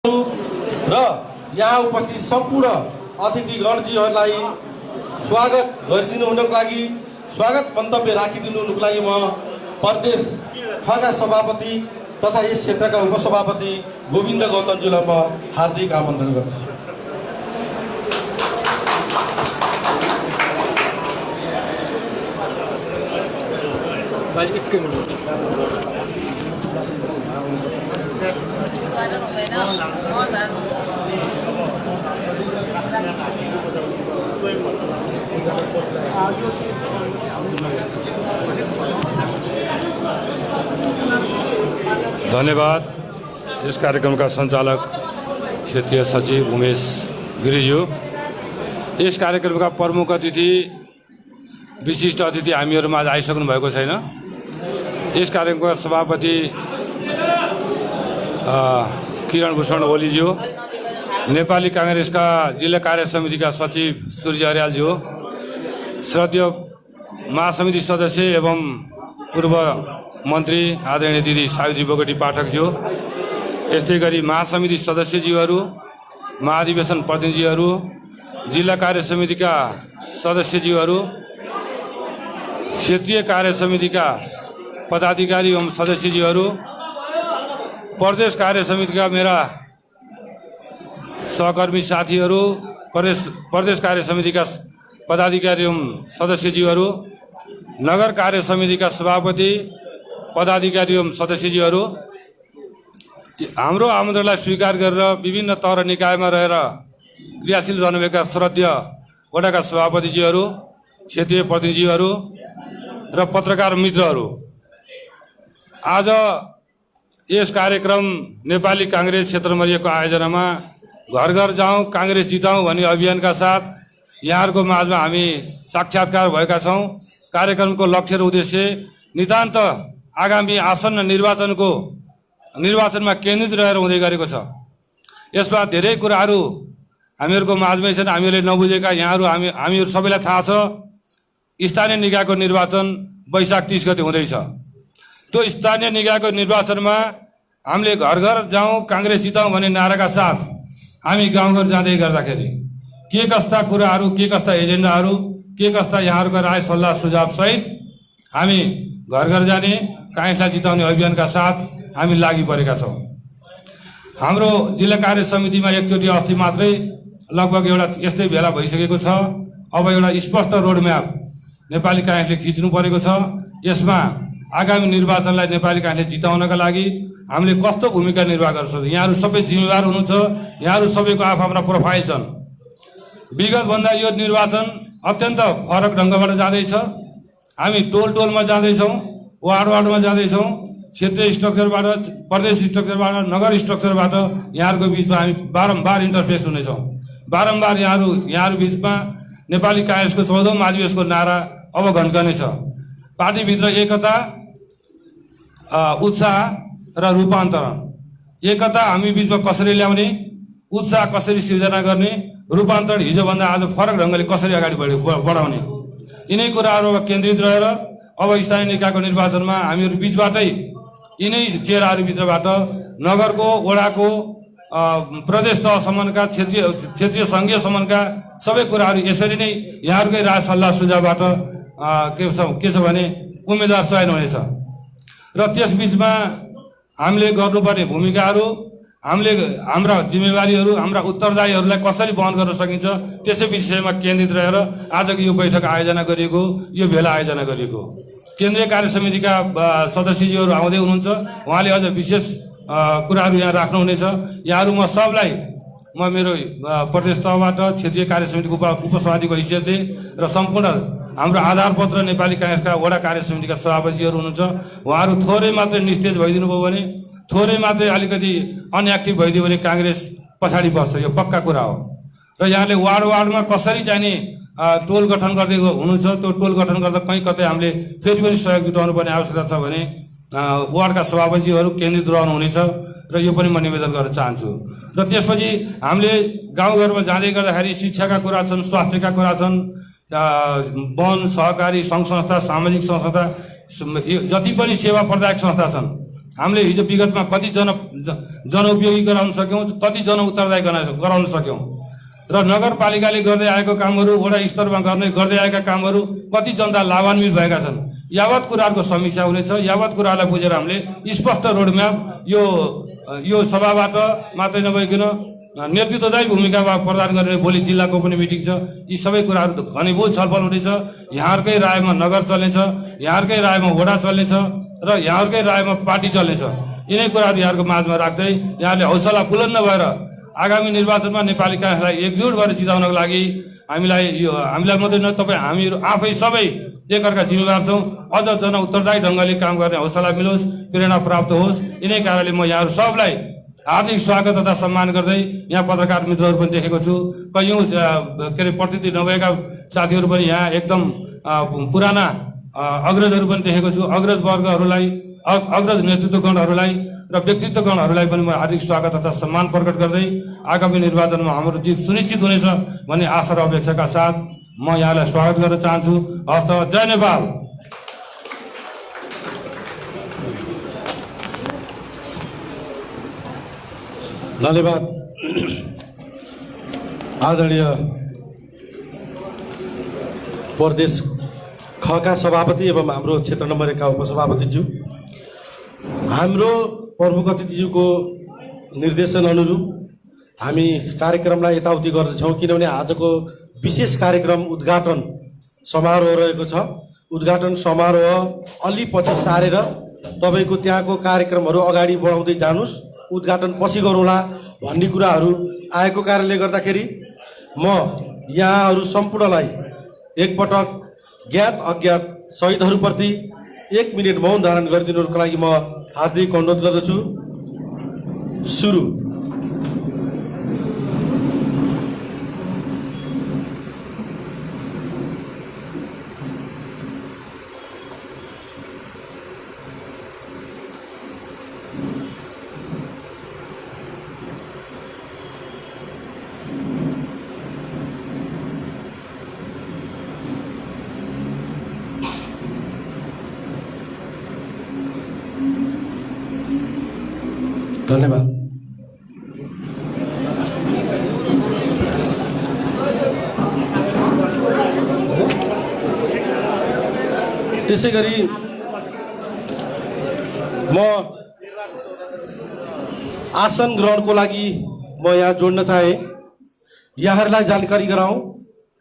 र यहाँ उपस्थित सम्पूर्ण अतिथिगणजीहरूलाई स्वागत गरिदिनु हुनको लागि स्वागत मन्तव्य राखिदिनु हुनको लागि म प्रदेश खगा सभापति तथा यस क्षेत्रका उपसभापति गोविन्द गौतमजीलाई म हार्दिक आमन्त्रण गर्दछु। धन्यवाद। इस कार्यक्रम का संचालक क्षेत्रीय सचिव उमेश गिरिज्यू। इस कार्यक्रम का प्रमुख अतिथि विशिष्ट अतिथि हामीहरूमा आज आइसक्नु भएको छैन। इस कार्यक्रम का सभापति किरण भूषण ओलीज्यू, नेपाली कांग्रेस का जिला कार्य समिति का सचिव सूर्य अर्यालज्यू, श्रद्धेय महासमिति सदस्य एवं पूर्व मन्त्री आदरणीय दिदी सावित्री बोगटी पाठकज्यू, यस्तै गरी महासमिति सदस्यज्यूहरू, महाधिवेशन प्रतिनिधिहरू, जिल्ला कार्य समितिका सदस्यज्यूहरू, क्षेत्रीय कार्य समितिका पदाधिकारी एवं सदस्यज्यूहरू, प्रदेश कार्य समितिका मेरा सहकर्मी साथीहरू, प्रदेश कार्य समितिका पदाधिकारी एवं सदस्यज्यूहरू, नगर कार्य समितिका सभापति पदाधिकारी एवं सदस्यज्यूहरू, हाम्रो आमन्त्रणलाई स्वीकार गरेर विभिन्न तह निकायमा रहेर क्रियाशील रहनुभएका श्रद्धेय वडाका सभापतिज्यूहरू, क्षेत्रीय प्रतिनिधिहरू र पत्रकार मित्रहरू, आज यस कार्यक्रम नेपाली कांग्रेस क्षेत्रमरियको आयोजनामा घर घर जाउँ कांग्रेस जिताउँ भन्ने अभियानका साथ यहाँहरूको माझमा हामी साक्षात्कार भएका छौँ। कार्यक्रमको लक्ष्य र उद्देश्य नितान्त आगामी आसन्न निर्वाचनमा केन्द्रित रहेर हुँदै गरेको छ। यसमा धेरै कुराहरू हामीहरूको माझमै छन्, हामीले नबुझेका। हामीहरू सबैलाई थाहा छ, स्थानीय निकायको निर्वाचन वैशाख 30 गते हुँदैछ। त्यो स्थानीय निकायको निर्वाचनमा हामीले घर घर जाउँ कांग्रेस जिताउँ भन्ने नाराका साथ हामी गाउँ घर जाँदै गर्दाखेरि के कस्ता कुराहरू, के कस्ता एजेन्डाहरू, के कस्ता यहाँहरूको राय सल्लाह सुझाव सहित हामी घर घर जाने कांग्रेसलाई जिताउने अभियानका साथ हामी लागि परेका छौँ। हाम्रो जिल्ला कार्य समितिमा एकचोटि अस्ति मात्रै लगभग एउटा यस्तै भेला भइसकेको छ। अब एउटा स्पष्ट रोडम्याप नेपाली कांग्रेसले खिच्नु परेको छ। यसमा आगामी निर्वाचनलाई नेपाली कांग्रेसले जिताउनका लागि हामीले कस्तो भूमिका निर्वाह गर्न सक्छौँ। यहाँहरू सबै जिम्मेवार हुनुहुन्छ। यहाँहरू सबैको आफ्ना प्रोफाइल छन्। विगतभन्दा यो निर्वाचन अत्यन्त फरक ढङ्गबाट जाँदैछ। हामी टोल टोलमा जाँदैछौँ, वार्ड वार्डमा जाँदैछौँ, क्षेत्रीय स्ट्रक्चरबाट, प्रदेश स्ट्रक्चरबाट, नगर स्ट्रक्चरबाट यहाँहरूको बिचमा हामी बारम्बार इन्टरफेस हुनेछौँ। बारम्बार यहाँहरू बिचमा नेपाली कांग्रेसको 14औं महाधिवेशनको नारा अब घन्कने छ। पार्टीभित्र एकता, उत्साह र रूपान्तरण। एकता हामी बिचमा कसरी ल्याउने, उत्साह कसरी सिर्जना गर्ने, रूपान्तरण हिजोभन्दा आज फरक ढङ्गले कसरी अगाडि बढाउने, यिनै कुराहरूमा केन्द्रित रहेर अब स्थानीय निकायको निर्वाचनमा हामीहरू बिचबाटै यिनै चेहराहरू भित्रबाट नगरको, वडाको, प्रदेश तहसम्मका, क्षेत्रीय सङ्घीय सम्मका सबै कुराहरू यसरी नै यहाँहरूकै राय सल्लाह सुझावबाट के छ भने उम्मेदवार चयन हुनेछ। र त्यस बिचमा हामीले गर्नुपर्ने भूमिकाहरू, हामीले हाम्रा जिम्मेवारीहरू, हाम्रा उत्तरदायीहरूलाई कसरी वहन गर्न सकिन्छ त्यसै विषयमा केन्द्रित रहेर आजको यो बैठक आयोजना गरिएको, यो भेला आयोजना गरिएको। केन्द्रीय कार्य समितिका सदस्यजीहरू आउँदै हुनुहुन्छ। उहाँले अझ विशेष कुराहरू यहाँ राख्नुहुनेछ। यहाँहरू म सबलाई मेरो प्रदेश तहबाट क्षेत्रीय कार्य समितिको उपसभापतिको हैसियतले र सम्पूर्ण हाम्रो आधारपत्र नेपाली कांग्रेसका वडा कार्य समितिका सभापतिहरू हुनुहुन्छ, उहाँहरू थोरै मात्रै निस्तेज भइदिनु भयो भने, थोरै मात्रै अलिकति अनएक्टिभ भइदियो भने कांग्रेस पछाडि पर्छ। यो पक्का कुरा हो। र यहाँले वार्ड वार्डमा कसरी चाहिने टोल गठन गर्दै हुनुहुन्छ, त्यो टोल गठन गर्दा कहीँ कतै हामीले फेरि पनि सहयोग जुटाउनु पर्ने आवश्यकता छ भने वार्डका सभापतिहरू केन्द्रित रहनुहुनेछ र यो पनि म निवेदन गर्न चाहन्छु। र त्यसपछि हामीले गाउँघरमा जाँदै गर्दाखेरि शिक्षाका कुरा छन्, स्वास्थ्यका कुरा छन्, वन सहकारी सङ्घ संस्था, सामाजिक संस्था, जति पनि सेवा प्रदायक संस्था छन् हामीले हिजो विगतमा कति जनउपयोगी गराउन सक्यौँ, कति जनउत्तरदायी गराउन सक्यौँ र नगरपालिकाले गर्दै आएको कामहरू, वडा स्तरमा गर्दै आएका कामहरू कति जनता लाभान्वित भएका छन्, यावत कुराहरूको समीक्षा हुनेछ। यावत कुरालाई बुझेर हामीले स्पष्ट रोडम्याप यो सभाबाट मात्रै नभइकन नेतृत्वदायी भूमिका प्रदान गरेर भोलि जिल्लाको पनि मिटिङ छ, यी सबै कुराहरू घनीभूत छलफल हुनेछ। यहाँहरूकै रायमा नगर चल्नेछ, यहाँहरूकै रायमा वडा चल्नेछ र यहाँहरूकै रायमा पार्टी चल्नेछ। यिनै कुराहरू यहाँहरूको माझमा राख्दै यहाँले हौसला बुलन्द भएर आगामी निर्वाचनमा नेपाली काङ्ग्रेसलाई एकजुट भएर जिताउनको लागि हामीलाई मात्रै न, तपाईँ हामीहरू आफै सबै एकअर्का जिम्मेवार छौँ। अझ जनउत्तरदायी ढङ्गले काम गर्ने हौसला मिलोस्, प्रेरणा प्राप्त होस्। यिनै कारणले म यहाँहरू सबलाई हार्दिक स्वागत तथा सम्मान गर्दै यहाँ पत्रकार मित्रहरू पनि देखेको छु, कैयौँ के अरे प्रतिनिधि नभएका साथीहरू पनि यहाँ एकदम पुराना अग्रजहरू पनि देखेको छु। अग्रज वर्गहरूलाई, अग्रज नेतृत्वगणहरूलाई र व्यक्तित्वगणहरूलाई पनि म हार्दिक स्वागत तथा सम्मान प्रकट गर्दै आगामी निर्वाचनमा हाम्रो जित सुनिश्चित हुनेछ भन्ने आशा र अपेक्षाका साथ म यहाँलाई स्वागत गर्न चाहन्छु। हस्त, जय नेपाल। धन्यवाद आदरणीय प्रदेश खका सभापति एवं हाम्रो क्षेत्र नम्बर 1 का उपसभापतिज्यू। हाम्रो प्रमुख अतिथिज्यूको निर्देशन अनुरूप हामी कार्यक्रमलाई यताउति गर्दैछौँ, किनभने आजको विशेष कार्यक्रम उद्घाटन समारोह रहेको छ। उद्घाटन समारोह अलि पछि सारेर तपाईँको त्यहाँको कार्यक्रमहरू अगाडि बढाउँदै जानुस्, उद्घाटन पछि गरौँला भन्ने कुराहरू आएको कारणले गर्दाखेरि म यहाँहरू सम्पूर्णलाई एकपटक ज्ञात अज्ञात शहीदहरूप्रति 1 मिनट मौन धारण गरिदिनुको लागि म हार्दिक अनुरोध गर्दछु। सुरु। धन्यवाद। त्यसै गरी म आसन ग्रहणको लागि म यहाँ जोड्न चाहे। यहाँहरूलाई जानकारी गराउँ,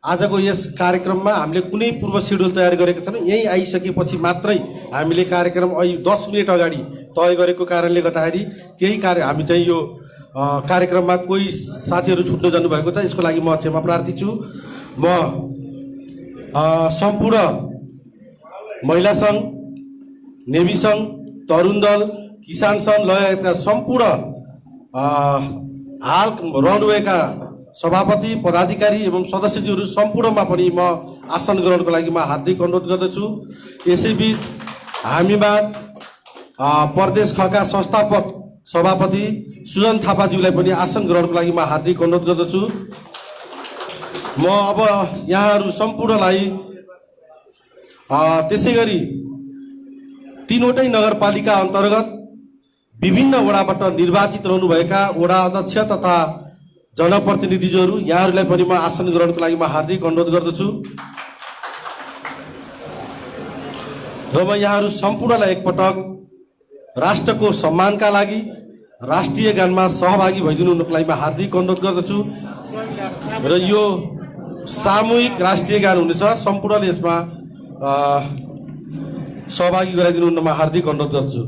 आजको यस कार्यक्रममा हामीले कुनै पूर्व सिड्युल तयार गरेको छैनौँ। यहीँ आइसकेपछि मात्रै हामीले कार्यक्रम 10 मिनट अगाडि तय गरेको कारणले गर्दाखेरि हामी चाहिँ यो कार्यक्रममा कोही साथीहरू छुट्न जानुभएको छ, यसको लागि म क्षमा प्रार्थी छु। म सम्पूर्ण महिला सङ्घ, नेवी सङ्घ, तरुण दल, किसान सङ्घ लगायतका सम्पूर्ण हाल रहनुभएका सभापति, पदाधिकारी एवं सदस्यज्यूहरू सम्पूर्णमा पनि म आसन ग्रहणको लागि म हार्दिक अनुरोध गर्दछु। यसैबीच हामीमा प्रदेश खका संस्थापक सभापति सुजन थापाज्यूलाई पनि आसन ग्रहणको लागि म हार्दिक अनुरोध गर्दछु। म अब यहाँहरू सम्पूर्णलाई त्यसै गरी 3वटै नगरपालिका अन्तर्गत विभिन्न वडाबाट निर्वाचित रहनुभएका वडा अध्यक्ष तथा जनप्रतिनिधिज्यूहरू यहाँहरूलाई पनि म आसन ग्रहणको लागि म हार्दिक अनुरोध गर्दछु र म यहाँहरू सम्पूर्णलाई एकपटक राष्ट्रको सम्मानका लागि राष्ट्रिय गानमा सहभागी भइदिनुको लागि म हार्दिक अनुरोध गर्दछु र यो सामूहिक राष्ट्रिय गान हुनेछ। सम्पूर्णले यसमा सहभागी गराइदिनु म हार्दिक अनुरोध गर्दछु।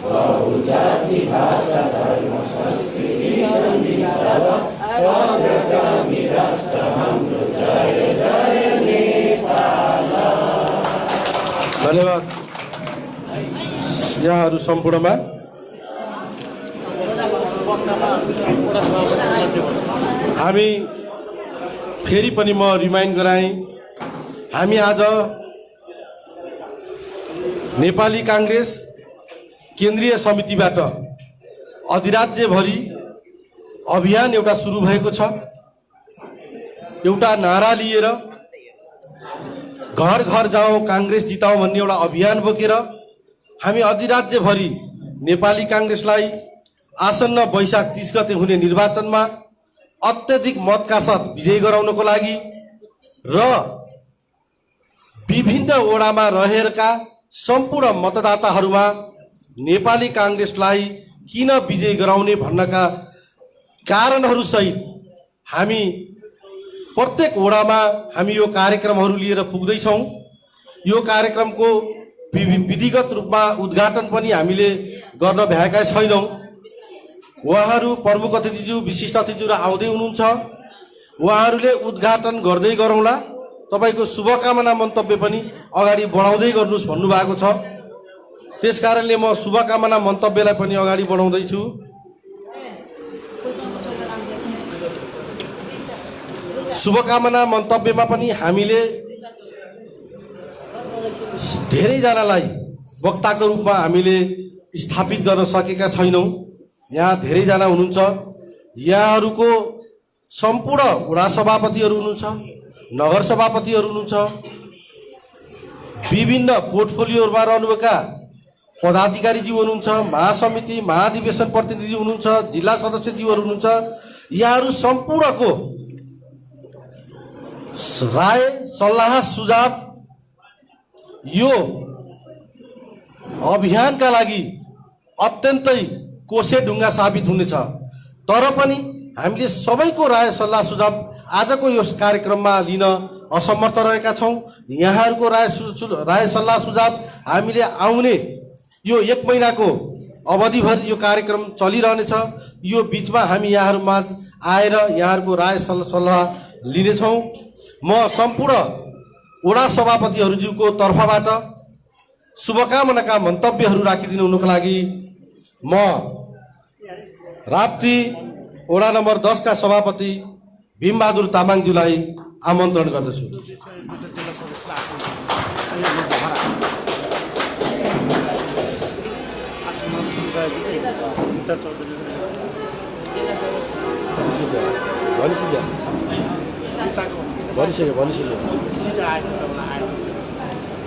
बहुजाति भाषा धर्म संस्कृति धन्यवाद यहाँहरू सम्पूर्णमा। हामी फेरि पनि म रिमाइन्ड गराएँ, हामी आज नेपाली काङ्ग्रेस केन्द्रीय समितिबाट अधिराज्यभरि अभियान एउटा सुरु भएको छ। एउटा नारा लिएर घर घर जाओ काङ्ग्रेस जिताऊ भन्ने एउटा अभियान बोकेर हामी अधिराज्यभरि नेपाली काङ्ग्रेसलाई आसन्न वैशाख 30 गते हुने निर्वाचनमा अत्यधिक मतका साथ विजयी गराउनको लागि र विभिन्न वडामा रहेका सम्पूर्ण मतदाताहरूमा नेपाली काङ्ग्रेसलाई किन विजयी गराउने भन्नका कारणहरूसहित हामी प्रत्येक वडामा हामी यो कार्यक्रमहरू लिएर पुग्दैछौँ। यो कार्यक्रमको विधिगत रूपमा उद्घाटन पनि हामीले गर्न भ्याएका छैनौँ। उहाँहरू प्रमुख अतिथिज्यू विशिष्ट अतिथिज्यू आउँदै हुनुहुन्छ, उहाँहरूले उद्घाटन गर्दै गरौँला। तपाईँको शुभकामना मन्तव्य पनि अगाडि बढाउँदै गर्नुहोस् भन्नुभएको छ। त्यसकारणले म शुभकामना मन्तव्यलाई पनि अगाडि बढाउँदैछु। शुभकामना मन्तव्यमा पनि हामीले धेरैजनालाई वक्ताको रूपमा हामीले स्थापित गर्न सकेका छैनौँ। यहाँ धेरैजना हुनुहुन्छ, यहाँहरूको सम्पूर्ण वडा सभापतिहरू हुनुहुन्छ, नगर सभापतिहरू हुनुहुन्छ, विभिन्न पोर्टफोलियोहरूमा रहनुभएका पदाधिकारीज्यू हुनुहुन्छ, महासमिति महाधिवेशन प्रतिनिधि हुनुहुन्छ, जिल्ला सदस्यज्यूहरू हुनुहुन्छ। यहाँहरू सम्पूर्णको राय सल्लाह सुझाव यो अभियानका लागि अत्यन्तै कोसे ढुङ्गा साबित हुनेछ। तर पनि हामीले सबैको राय सल्लाह सुझाव आजको यो कार्यक्रममा लिन असमर्थ रहेका छौँ। यहाँहरूको राय सल्लाह सुझाव हामीले आउने यो 1 महिनाको अवधिभर यो कार्यक्रम चलिरहनेछ। यो बिचमा हामी यहाँहरूमा आएर यहाँहरूको राय सल्लाह लिनेछौँ। म सम्पूर्ण वडा सभापतिहरूज्यूको तर्फबाट शुभकामनाका मन्तव्यहरू राखिदिनु हुनुको लागि म राप्ती वडा नम्बर 10 का सभापति भीमबहादुर तामाङज्यूलाई आमन्त्रण गर्दछु।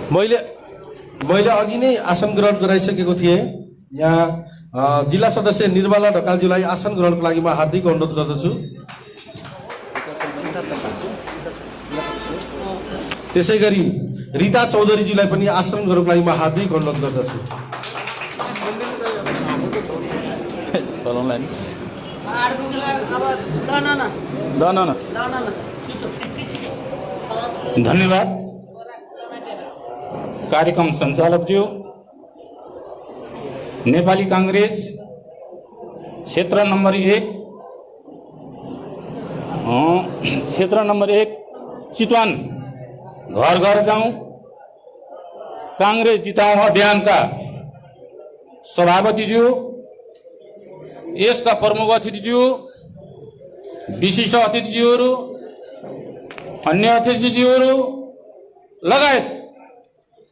मैले अघि नै आसन ग्रहण गराइसकेको थिएँ। यहाँ जिल्ला सदस्य निर्मला ढकालज्यूलाई आसन ग्रहणको लागि म हार्दिक अनुरोध गर्दछु। त्यसै गरी रीता चौधरीज्यूलाई पनि आसन ग्रहणको लागि म हार्दिक अनुरोध गर्दछु। धन्यवाद कार्यक्रम सञ्चालकज्यू। नेपाली काङ्ग्रेस क्षेत्र नम्बर 1 चितवन घर घर जाउँ काङ्ग्रेस जिताउँ अभियानका सभापतिज्यू, यसका प्रमुख अतिथिज्यू, विशिष्ट अतिथिज्यूहरू, अन्य अतिथिज्यूहरू लगायत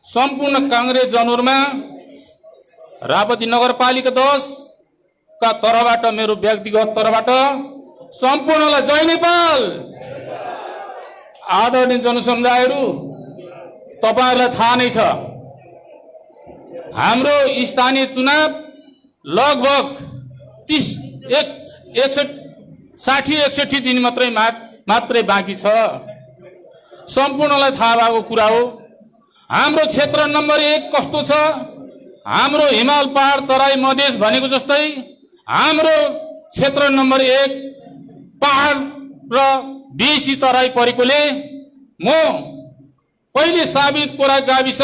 सम्पूर्ण काङ्ग्रेस जनहरूमा रापती नगरपालिका 10 का तर्फबाट मेरो व्यक्तिगत तर्फबाट सम्पूर्णलाई जय नेपाल। आदरणीय जनसमुदायहरू, तपाईहरुलाई थाहा नै छ हाम्रो स्थानीय चुनाव लगभग 60-61 दिन मात्रै बाँकी छ। सम्पूर्णलाई थाहा भएको कुरा हो। हाम्रो क्षेत्र नम्बर 1 कस्तो छ? हाम्रो हिमाल पहाड तराई मधेस भनेको जस्तै हाम्रो क्षेत्र नम्बर 1 पहाड र बेसी तराई परेकोले म पहिले साबित कोरा गाविस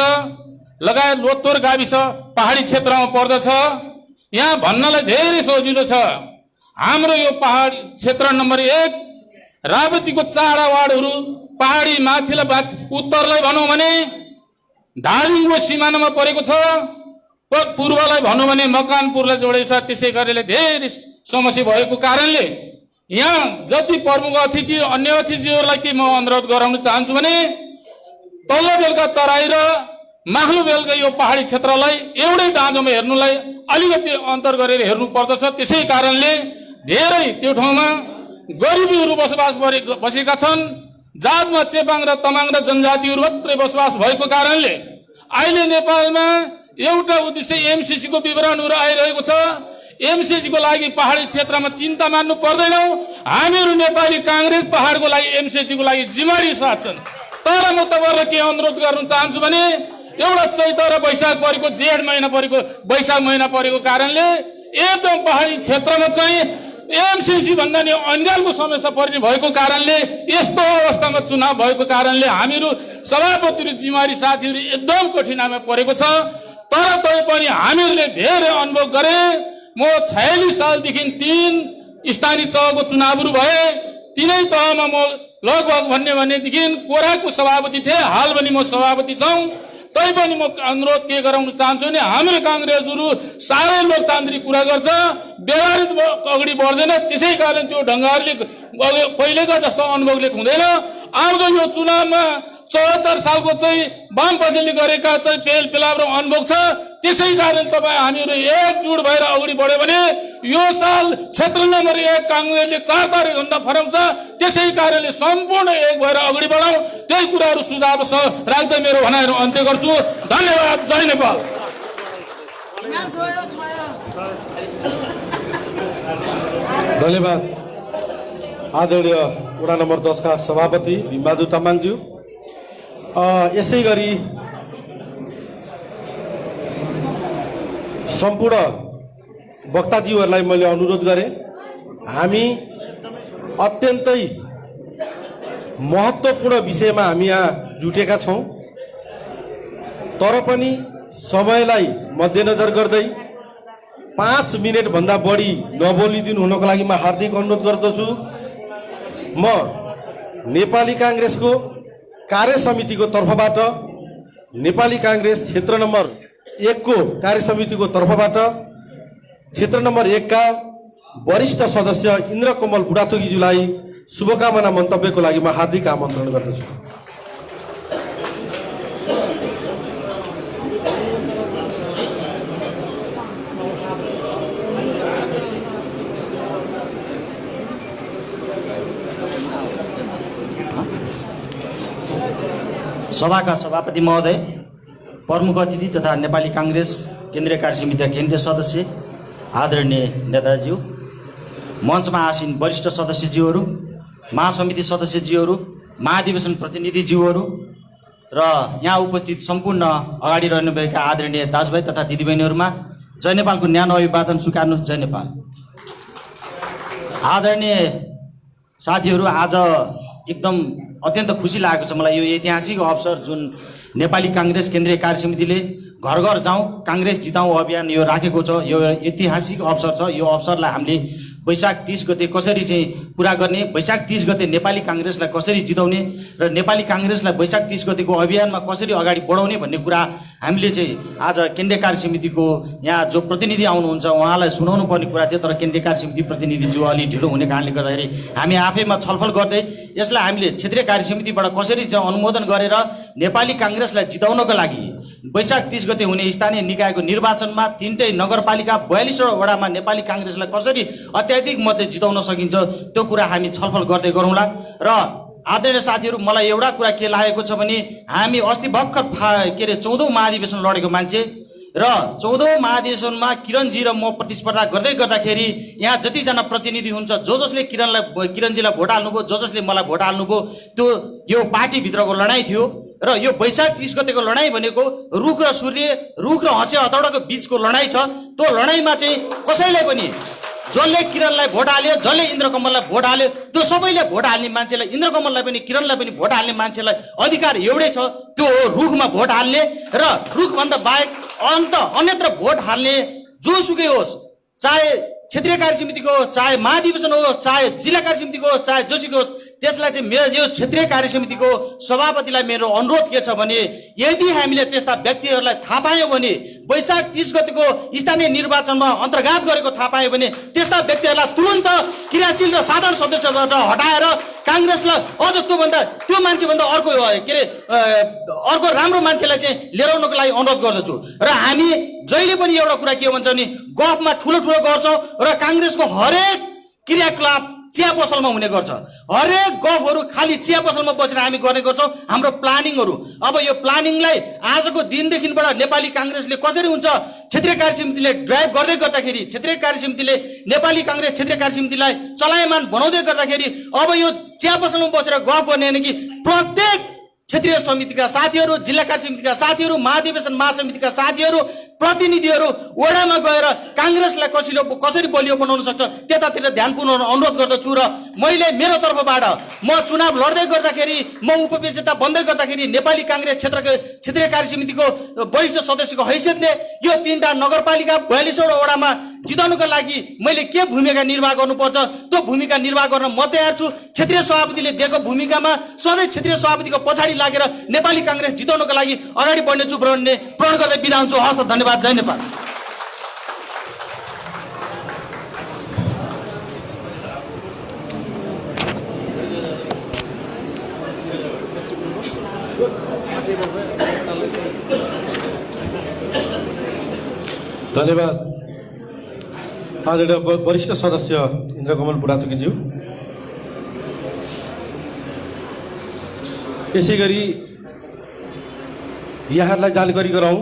लगायत लोत्तोर गाविस पहाडी क्षेत्रमा पर्दछ। यहाँ भन्नलाई धेरै सजिलो छ। हाम्रो यो पहाडी क्षेत्र नम्बर 1 रावतीको 4 वार्डहरू पहाडी माथिल्ला उत्तरलाई भनौं भने धादिङको सिमानामा परेको छ। पूर्वलाई भनौँ भने मकवानपुरलाई जोडेको छ। त्यसै गरेर धेरै समस्या भएको कारणले यहाँ जति प्रमुख अतिथि अन्य अतिथिहरूलाई के म अनुरोध गराउन चाहन्छु भने तल्लो बेलका तराई र माथिल्लो बेलका यो पहाडी क्षेत्रलाई एउटै दाँजोमा हेर्नुलाई अलिकति अन्तर गरेर हेर्नु पर्दछ। त्यसै कारणले धेरै त्यो ठाउँमा गरिबीहरू बसेका छन्। जातमा चेपाङ र तमाङ र जनजातिहरू मात्रै बसोबास भएको कारणले अहिले नेपालमा एउटा उद्देश्य एमसीसी को विवरणहरू आइरहेको छ। एमसीसी को लागि पहाडी क्षेत्रमा चिन्ता मान्नु पर्दैनौ। हामीहरू नेपाली कांग्रेस पहाडको लागि एमसीसी को लागि जिम्मेवारी साथ छन्। तर म तपाईहरुलाई के अनुरोध गर्न चाहन्छु भने एउटा चैत र वैशाख परेको जेठ महिना परेको वैशाख महिना परेको कारणले एकदम पहाडी क्षेत्रमा चाहिँ एमसीसी भन्दा नि अन्यलको समस्या पर्ने भएको कारणले यस्तो अवस्थामा चुनाव भएको कारणले हामीहरू सभापति र जिम्मेवारी साथीहरू एकदम कठिनाइमा परेको छ। तर तैपनि हामीहरूले धेरै अनुभव गरे। म 46 सालदेखि 3 स्थानीय तहको चुनावहरू भए। तीनै तहमा म लगभग भनेदेखि कोराको सभापति थिए। हाल पनि म सभापति छौं। तैपनि म अनुरोध के गराउन चाहन्छु भने हाम्रो कांग्रेसहरू सारै लोकतान्त्रिक कुरा गर्छ, व्यवहारिक अगाडि बढ्दैन। त्यसै कारण त्यो ढंगहरूले पहिलेको जस्तो अनुभवले हुँदैन। आउँदो यो चुनावमा 74 सालको चाहिँ वामपन्थीले गरेका चाहिँ पेल पेलाव र अनुभव छ। त्यसै कारण तपाईं हामीहरू एकजुट भएर अगाडि बढ्यो भने यो साल क्षेत्र नम्बर 1 कांग्रेसले 4 तारिक भन्दा फरक छ। त्यसै कारणले सम्पूर्ण एक भएर अगाडि बढाउँ। त्यही कुराहरू सुझाव राख्दै मेरो भनाइहरू अन्त्य गर्छु। धन्यवाद। जय नेपाल। धन्यवाद। आदरणीय वडा नम्बर 10 का सभापति भीमबहादुर तामाङज्यू। यसै गरी सम्पूर्ण वक्ताज्यूहरूलाई मैले अनुरोध गरेँ, हामी अत्यन्तै महत्त्वपूर्ण विषयमा हामी यहाँ जुटेका छौँ। तर पनि समयलाई मध्यनजर गर्दै 5 मिनेट भन्दा बढी नबोलिदिनु हुनको लागि म हार्दिक अनुरोध गर्दछु। म नेपाली कांग्रेसको कार्य समितिको तर्फबाट, नेपाली कांग्रेस क्षेत्र नम्बर 1 को कार्य समितिको तर्फबाट क्षेत्र नम्बर 1 का वरिष्ठ सदस्य इन्द्रकमल बुढाथोकीज्यूलाई शुभकामना मन्तव्यको लागि म हार्दिक आमन्त्रण गर्दछु। सभाका सभापति महोदय, प्रमुख अतिथि तथा नेपाली कांग्रेस केन्द्रीय कार्य समितिका केन्द्रीय सदस्य आदरणीय नेताज्यू, मञ्चमा आसीन वरिष्ठ सदस्यज्यूहरू, महासमिति सदस्यज्यूहरू, महाधिवेशन प्रतिनिधिज्यूहरू र यहाँ उपस्थित सम्पूर्ण अगाडि रहनुभएका आदरणीय दाजुभाइ तथा दिदीबहिनीहरूमा जय नेपालको न्यानो अभिवादन स्वीकार्नुहोस्। जय नेपाल। आदरणीय साथीहरू, आज एकदम अत्यन्त खुसी लागेको छ मलाई। यो ऐतिहासिक अवसर जुन नेपाली कांग्रेस केन्द्रीय कार्य समितिले घर घर जाउँ कांग्रेस जिताउँ अभियान यो राखेको छ, यो ऐतिहासिक अवसर छ। यो अवसरलाई हामीले वैशाख 30 गते कसरी चाहिँ पुरा गर्ने, वैशाख 30 गते नेपाली कांग्रेसलाई कसरी जिताउने र नेपाली कांग्रेसलाई वैशाख 30 गतेको अभियानमा कसरी अगाडि बढाउने भन्ने कुरा हामीले चाहिँ आज केन्द्रीय कार्य समितिको यहाँ जो प्रतिनिधि आउनुहुन्छ उहाँलाई सुनाउनु पर्ने कुरा थियो। तर केन्द्रीय कार्य समिति प्रतिनिधि जो अलि ढिलो हुने कारणले गर्दाखेरि हामी आफैमा छलफल गर्दै यसलाई हामीले क्षेत्रीय कार्य समितिबाट कसरी चाहिँ अनुमोदन गरेर नेपाली कांग्रेसलाई जिताउनको लागि वैशाख 30 गते हुने स्थानीय निकायको निर्वाचनमा 3टै नगरपालिका 42 वडामा नेपाली कांग्रेसलाई कसरी अत्याधिक मतले जिताउन सकिन्छ त्यो कुरा हामी छलफल गर्दै गरौँला। र आदरणीय साथीहरू, मलाई एउटा कुरा के लागेको छ भने हामी अस्ति भर्खर 14औं महाधिवेशन लडेको मान्छे र 14औं महाधिवेशनमा किरणजी र म प्रतिस्पर्धा गर्दै गर्दाखेरि यहाँ जतिजना प्रतिनिधि हुन्छ जसले किरणजीलाई भोट हाल्नुभयो, जसले मलाई भोट हाल्नुभयो, त्यो यो पार्टीभित्रको लडाईँ थियो। र यो वैशाख 30 गतेको लडाईँ भनेको रुख र सूर्य, रुख र हँसे हतौडाको बीचको लडाईँ छ। त्यो लडाईँमा चाहिँ कसैलाई पनि जसले किरणलाई भोट हाल्यो, जसले इन्द्रकमललाई भोट हाल्यो, त्यो सबैले भोट हाल्ने मान्छेलाई, इन्द्रकमललाई पनि किरणलाई पनि भोट हाल्ने मान्छेलाई अधिकार एउटै छ, त्यो हो रुखमा भोट हाल्ने। र रुखभन्दा बाहेक अन्यत्र भोट हाल्ने जोसुकै होस्, चाहे क्षेत्रीय कार्य समितिको होस्, चाहे महाधिवेशन होस्, चाहे जिल्ला कार्य समितिको होस्, चाहे जोसुकै होस्, त्यसलाई चाहिँ मेरो यो क्षेत्रीय कार्य समितिको सभापतिलाई मेरो अनुरोध के छ भने यदि हामीले त्यस्ता व्यक्तिहरूलाई थाहा पायौँ भने वैशाख 30 गतिको स्थानीय निर्वाचनमा अन्तर्घात गरेको थाहा पायो भने त्यस्ता व्यक्तिहरूलाई तुरन्त क्रियाशील र साधारण सदस्यबाट हटाएर काङ्ग्रेसलाई अझ त्यो मान्छेभन्दा अर्को के अरे अर्को राम्रो मान्छेलाई चाहिँ लिएर आउनको लागि अनुरोध गर्दछु। र हामी जहिले पनि एउटा कुरा के भन्छ भने गफमा ठुलो गर्छौँ र काङ्ग्रेसको हरेक क्रियाकलाप चिया पसलमा हुने गर्छ। हरेक गफहरू खालि चिया पसलमा बसेर हामी गर्ने गर्छौँ हाम्रो प्लानिङहरू। अब यो प्लानिङलाई आजको दिनदेखिबाट नेपाली काङ्ग्रेसले कसरी हुन्छ, क्षेत्रीय कार्य समितिले ड्राइभ गर्दै गर्दाखेरि, क्षेत्रीय कार्य समितिले नेपाली काङ्ग्रेस क्षेत्रीय कार्य समितिलाई चलायमान बनाउँदै गर्दाखेरि अब यो चिया पसलमा बसेर गफ गर्ने होइन कि प्रत्येक क्षेत्रीय समितिका साथीहरू, जिल्ला कार्य समितिका साथीहरू, महाधिवेशन महासमितिका साथीहरू, प्रतिनिधिहरू वडामा गएर काङ्ग्रेसलाई कसरी बलियो बनाउन सक्छ त्यतातिर ध्यान पुर्याउन अनुरोध गर्दछु। र मैले मेरो तर्फबाट म चुनाव लड्दै गर्दाखेरि, म उपविजेता बन्दै गर्दाखेरि नेपाली काङ्ग्रेस क्षेत्रीय कार्य समितिको वरिष्ठ सदस्यको हैसियतले यो 3वटा नगरपालिका 42वटा वडामा जिताउनुको लागि मैले के भूमिका निर्वाह गर्नुपर्छ त्यो भूमिका निर्वाह गर्न म तयार छु। क्षेत्रीय सभापतिले दिएको भूमिकामा सधैँ क्षेत्रीय सभापतिको पछाडि लागेर नेपाली काङ्ग्रेस जिताउनको लागि अगाडि बढ्नेछु भन्ने प्रण गर्दै बिदा हुन्छु। हस्त, धन्यवाद। जय नेपाल। धन्यवाद आदरणीय वरिष्ठ सदस्य इन्द्रकमल बुढाथोकीज्यू। यसै गरी यहाँहरूलाई जानकारी गराउँ,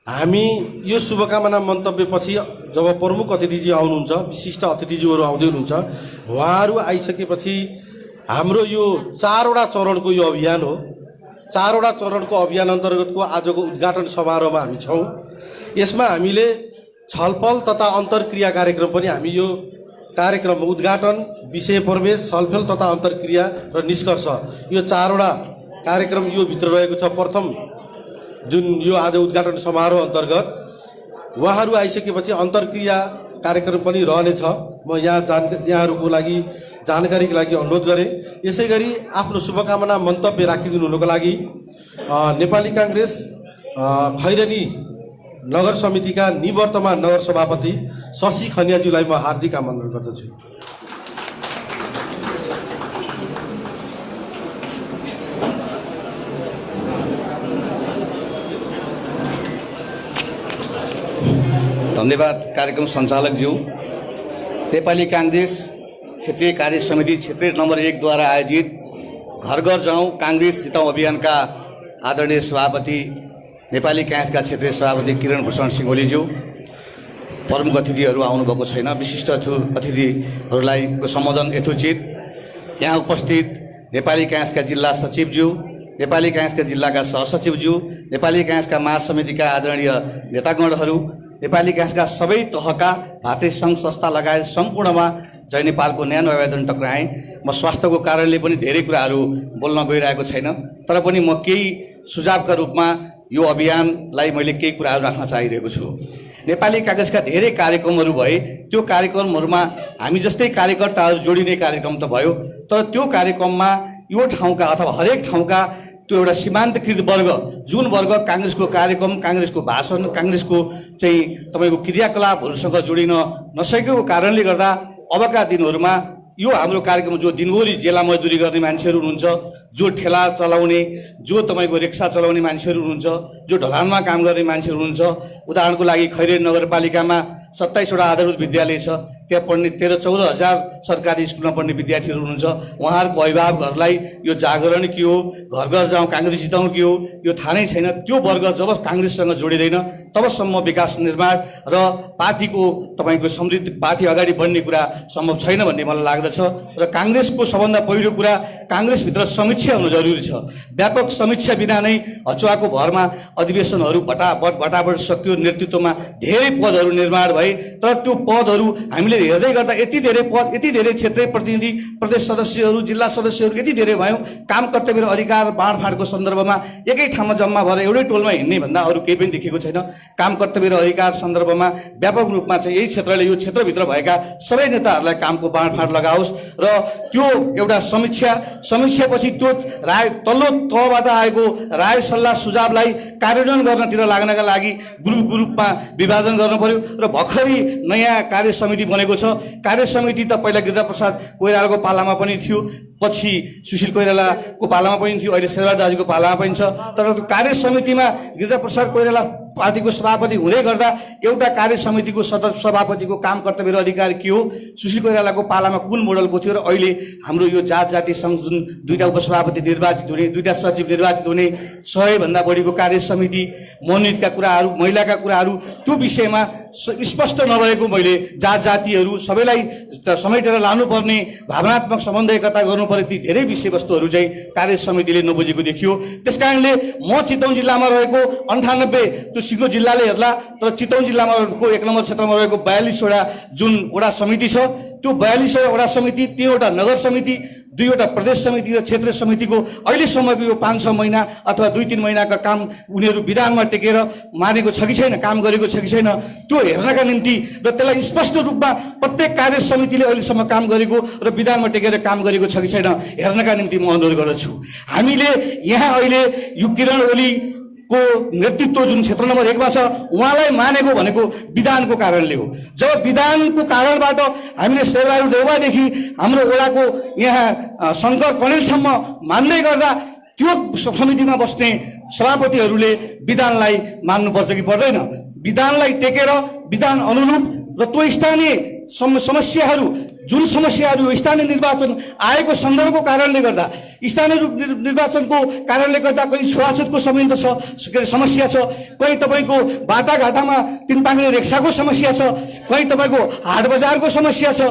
हामी यो शुभकामना मन्तव्यपछि जब प्रमुख अतिथिजी आउनुहुन्छ, विशिष्ट अतिथिजीहरू आउँदै हुनुहुन्छ, उहाँहरू आइसकेपछि हाम्रो यो 4वटा चरणको यो अभियान हो। 4वटा चरणको अभियान अन्तर्गतको आजको उद्घाटन समारोहमा हामी छौँ। यसमा हामीले छलफल तथा अन्तर्क्रिया कार्यक्रम पनि हामी यो कार्यक्रम उद्घाटन, विषय प्रवेश, छलफल तथा अन्तर्क्रिया र निष्कर्ष यो 4वटा कार्यक्रम यो भित्र रहेको छ। प्रथम जुन यो आज उद्घाटन समारोह अन्तर्गत उहाँहरू आइसकेपछि अन्तर्क्रिया कार्यक्रम पनि रहनेछ। म यहाँहरूको लागि जानकारीको लागि अनुरोध गरेँ। यसै गरी आफ्नो शुभकामना मन्तव्य राखिदिनु हुनुको लागि नेपाली काङ्ग्रेस खैरनी नगर समितिका निवर्तमान नगर सभापति शशि खनियाज्यूलाई म हार्दिक आमन्त्रण गर्दछु। धन्यवाद कार्यक्रम सञ्चालकज्यू। नेपाली काङ्ग्रेस क्षेत्रीय कार्य समिति क्षेत्रीय नम्बर 1 द्वारा आयोजित घर घर जाउँ काङ्ग्रेस जिताउँ अभियानका आदरणीय सभापति नेपाली काङ्ग्रेसका क्षेत्रीय सभापति किरण भूषण सिंह प्रमुख अतिथिहरू आउनुभएको छैन। विशिष्ट अतिथिहरूलाई सम्बोधन यथोचित। यहाँ उपस्थित नेपाली काङ्ग्रेसका जिल्ला सचिवज्यू, नेपाली काङ्ग्रेसका जिल्लाका सहसचिवज्यू, नेपाली काङ्ग्रेसका महासमितिका आदरणीय नेतागणहरू, नेपाली काङ्ग्रेसका सबै तहका भातृ सङ्घ संस्था लगायत सम्पूर्णमा जय नेपालको न्यानो अभिवादन टक्राएँ। म स्वास्थ्यको कारणले पनि धेरै कुराहरू बोल्न गइरहेको छैन, तर पनि म केही सुझावका रूपमा यो अभियानलाई मैले केही कुराहरू राख्न चाहिरहेको छु। नेपाली काङ्ग्रेसका धेरै कार्यक्रमहरू भए, त्यो कार्यक्रमहरूमा हामी जस्तै कार्यकर्ताहरू जोडिने कार्यक्रम त भयो, तर त्यो कार्यक्रममा यो ठाउँका अथवा हरेक ठाउँका त्यो एउटा सीमान्तकृत वर्ग, जुन वर्ग काङ्ग्रेसको कार्यक्रम, काङ्ग्रेसको भाषण, काङ्ग्रेसको चाहिँ तपाईँको क्रियाकलापहरूसँग जोडिन नसकेको कारणले गर्दा अबका दिनहरूमा यो हाम्रो कार्यक्रम जो दिनभरि जेला मजदुरी गर्ने मान्छेहरू हुनुहुन्छ, जो ठेला चलाउने, जो तपाईँको रिक्सा चलाउने मान्छेहरू हुनुहुन्छ, जो ढलानमा काम गर्ने मान्छेहरू हुनुहुन्छ, उदाहरणको लागि खैरेनी नगरपालिकामा 27वटा आधारभूत विद्यालय छ, त्यहाँ पढ्ने 13-14 हजार सरकारी स्कुलमा पढ्ने विद्यार्थीहरू हुनुहुन्छ। उहाँहरूको अभिभावकहरूलाई यो जागरण के हो, घर घर जाउँ काङ्ग्रेस जिताउँ के हो, यो थाहा नै छैन। त्यो वर्ग जब काङ्ग्रेससँग जोडिँदैन तबसम्म विकास निर्माण र पार्टीको तपाईँको समृद्ध पार्टी अगाडि बढ्ने कुरा सम्भव छैन भन्ने मलाई लाग्दछ। र काङ्ग्रेसको सबभन्दा पहिलो कुरा, काङ्ग्रेसभित्र समीक्षा हुनु जरुरी छ। व्यापक समीक्षा बिना नै अचुवाको भरमा अधिवेशनहरू भटाभट सकियो, नेतृत्वमा धेरै पदहरू निर्माण भए, तर त्यो पदहरू हामीले हेर्दै गर्दा यति धेरै पद, यति धेरै क्षेत्रीय प्रतिनिधि, प्रदेश सदस्यहरू, जिल्ला सदस्यहरू यति धेरै भयौँ। काम कर्तव्य र अधिकार बाँडफाँडको सन्दर्भमा एकै ठाउँमा जम्मा भएर एउटै टोलमा हिँड्ने भन्दा अरू केही पनि देखेको छैन। काम कर्तव्य र अधिकार सन्दर्भमा व्यापक रूपमा चाहिँ यही क्षेत्रले, यो क्षेत्रभित्र भएका सबै नेताहरूलाई कामको बाँडफाँड लगाओस् र त्यो एउटा समीक्षापछि त्यो राय, तल्लो तहबाट आएको राय सल्लाह सुझावलाई कार्यान्वयन गर्नतिर लाग्नका लागि ग्रुपमा विभाजन गर्नु पर्यो। र भर्खरै नयाँ कार्य समिति बनेको छ। कार्य समिति त पहिला गिरिजाप्रसाद कोइरालाको पालामा पनि थियो, पछि सुशील कोइरालाको पालामा पनि थियो, अहिले शेरबहादुर दाजुको पालामा पनि छ। तर त्यो कार्य समितिमा गिरिजाप्रसाद कोइराला पार्टीको सभापति हुँदै गर्दा एउटा कार्य समितिको सभापतिको काम कर्तव्य र अधिकार के हो, सुशील कोइरालाको पालामा कुन मोडलको थियो, र अहिले हाम्रो यो जाति सङ्घ जुन 2टा उपसभापति निर्वाचित हुने, 2टा सचिव निर्वाचित हुने, 100 भन्दा बढीको कार्य समिति, मनोनितका कुराहरू, महिलाका कुराहरू, त्यो विषयमा स्पष्ट नभएको, मैले जातिहरू सबैलाई समेटेर लानुपर्ने, भावनात्मक सम्बन्ध एकता गर्नुपर्ने ती धेरै विषयवस्तुहरू चाहिँ कार्य समितिले नबुझेको देखियो। त्यसकारणले म चितवन जिल्लामा रहेको 98, त्यो सिङ्गो जिल्लाले हेर्ला, तर चितवन जिल्लामा 1 नम्बर क्षेत्रमा रहेको 42वटा जुन वडा समिति छ, त्यो 42वटा वडा समिति, 3वटा नगर समिति, 2वटा प्रदेश समिति र क्षेत्रीय समितिको अहिलेसम्मको यो 5-6 महिना अथवा 2-3 महिनाका काम उनीहरू विधानमा टेकेर मारेको छ कि छैन, काम गरेको छ कि छैन, त्यो हेर्नका निम्ति र त्यसलाई स्पष्ट रूपमा प्रत्येक कार्य समितिले अहिलेसम्म काम गरेको र विधानमा टेकेर काम गरेको छ कि छैन हेर्नका निम्ति म अनुरोध गर्दछु। हामीले यहाँ अहिले यो किरण ओली को नेतृत्व जुन क्षेत्र नम्बर 1 मा छ, उहाँलाई मानेको भनेको विधानको कारणले हो। जब विधानको कारणबाट हामीले शेरबहादुर देउवादेखि हाम्रो वडाको यहाँ शङ्कर कणेलसम्म मान्दै गर्दा त्यो समितिमा बस्ने सभापतिहरूले विधानलाई मान्नुपर्छ कि पर्दैन, विधानलाई टेकेर विधान अनुरूप र त्यो स्थानीय समस्याहरू, जुन समस्याहरू स्थानीय निर्वाचन आएको सन्दर्भको कारणले गर्दा, स्थानीय निर्वाचनको कारणले गर्दा कहीँ छुवाछुतको समस्या छ, कहीँ तपाईँको बाटाघाटामा 3 पाङ्ग्रे रेक्साको समस्या छ, कहीँ तपाईँको हाट बजारको समस्या छ,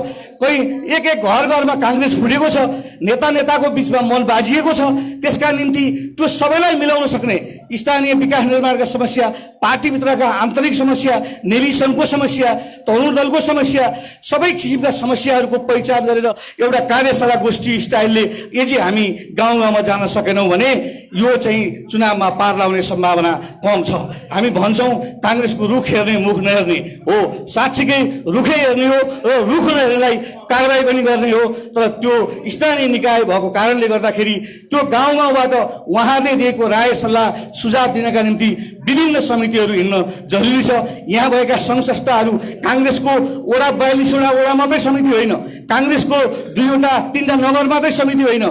कहीँ एक घरमा काङ्ग्रेस फुटेको छ, नेताको बिचमा मन बाजिएको छ। त्यसका निम्ति त्यो सबैलाई मिलाउन सक्ने स्थानीय विकास निर्माणका समस्या, पार्टीभित्रका आन्तरिक समस्या, नेवी सङ्घको समस्या, तरुण दलको समस्या, सबै किसिमका समस्याहरूको पहिचान गरेर एउटा कार्यशाला गोष्ठी स्टाइलले यदि हामी गाउँमा जान सकेनौँ भने यो चाहिँ चुनावमा पार लाउने सम्भावना कम छ। हामी भन्छौँ काङ्ग्रेसको रुख हेर्ने मुख नहेर्ने हो, साँच्चीकै रुखै हेर्ने हो र रुख नहेर्नेलाई कारबाही पनि गर्ने हो। तर त्यो स्थानीय निकाय भएको कारणले गर्दाखेरि त्यो गाउँबाट उहाँले दिएको राय सल्लाह सुझाव दिनका निम्ति विभिन्न समितिहरू हिँड्न जरुरी छ। यहाँ भएका सङ्घ संस्थाहरू काङ्ग्रेसको वडा 42वटा वडा मात्रै समिति होइन, काङ्ग्रेसको 2-3टा नगर मात्रै समिति होइन,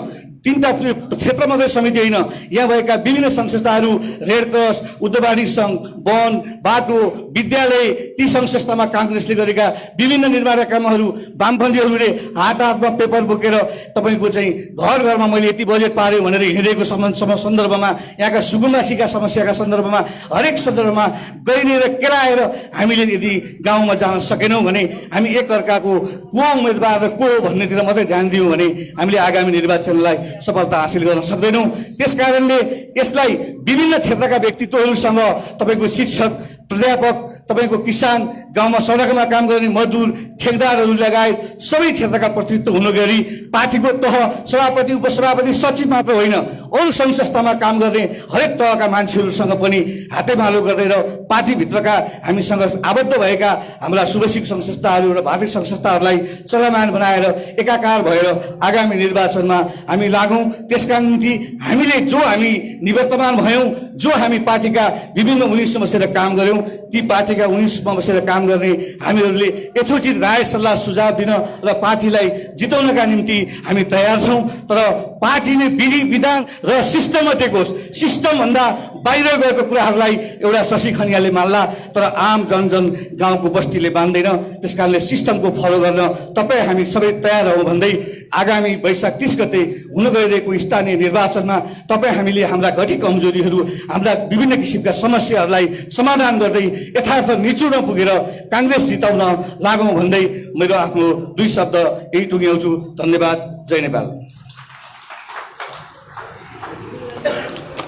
3टा क्षेत्र मात्रै समिति होइन, यहाँ भएका विभिन्न सङ्घ संस्थाहरू, रेड क्रस, उद्योगवादी सङ्घ, वन, बाटो, विद्यालय, ती सङ्घ संस्थामा काङ्ग्रेसले गरेका विभिन्न निर्माण कामहरू वामपन्थीहरूले हातमा पेपर बोकेर तपाईँको चाहिँ घर घरमा मैले यति बजेट पार्यो भनेर हिँडेको सन्दर्भमा, यहाँका सुकुम्बासीका समस्याका सन्दर्भमा, हरेक सन्दर्भमा गइदिएर केलाएर हामीले यदि गाउँमा जान सकेनौँ भने, हामी एकअर्काको को उम्मेदवार र को भन्नेतिर मात्रै ध्यान दियौँ भने हामीले आगामी निर्वाचनलाई सफलता हासिल गर्न सक्दैनौँ। त्यसकारणले यसलाई विभिन्न क्षेत्रका व्यक्तित्वहरूसँग, तपाईँको शिक्षक, प्राध्यापक, तपाईँको किसान, गाउँमा सडकमा काम गर्ने मजदुर, ठेकदारहरू लगायत सबै क्षेत्रका प्रतिनिधित्व हुनु गरी पार्टीको तह सभापति, उपसभापति, सचिव मात्र होइन, अरू सङ्घ संस्थामा काम गर्ने हरेक तहका मान्छेहरूसँग पनि हातेमालो गर्दै र पार्टीभित्रका हामीसँग आबद्ध भएका हाम्रा शुभेच्छुक सङ्घ संस्थाहरू र भातृ सङ्घ संस्थाहरूलाई चलमान बनाएर एकाकार भएर आगामी निर्वाचनमा हामी लागौँ। त्यसका निम्ति हामीले हामी निवर्तमान भयौँ, जो हामी पार्टीका विभिन्न 19 बसेर काम गऱ्यौँ, ती पार्टीका 19मा बसेर काम गर्ने हामीहरूले यथोचित राय सल्लाह सुझाव दिन र पार्टीलाई जिताउनका निम्ति हामी तयार छौँ। तर पार्टीले विधि विधान र सिस्टम टेकोस्, सिस्टमभन्दा बाहिर गएको कुराहरूलाई एउटा शशि खनियाले मान्ला, तर आम जनजन गाउँको बस्तीले मान्दैन। त्यसकारणले सिस्टमको फलो गर्न तपाईँ हामी सबै तयार हौँ भन्दै आगामी वैशाख 30 गते हुन गइरहेको स्थानीय निर्वाचनमा तपाईँ हामीले हाम्रा घटी कमजोरीहरू, हाम्रा विभिन्न किसिमका समस्याहरूलाई समाधान गर्दै यथार्थ निचुडमा पुगेर काङ्ग्रेस जिताउन लागौँ भन्दै मेरो आफ्नो 2 शब्द यही टुङ्ग्याउँछु। धन्यवाद। जय नेपाल।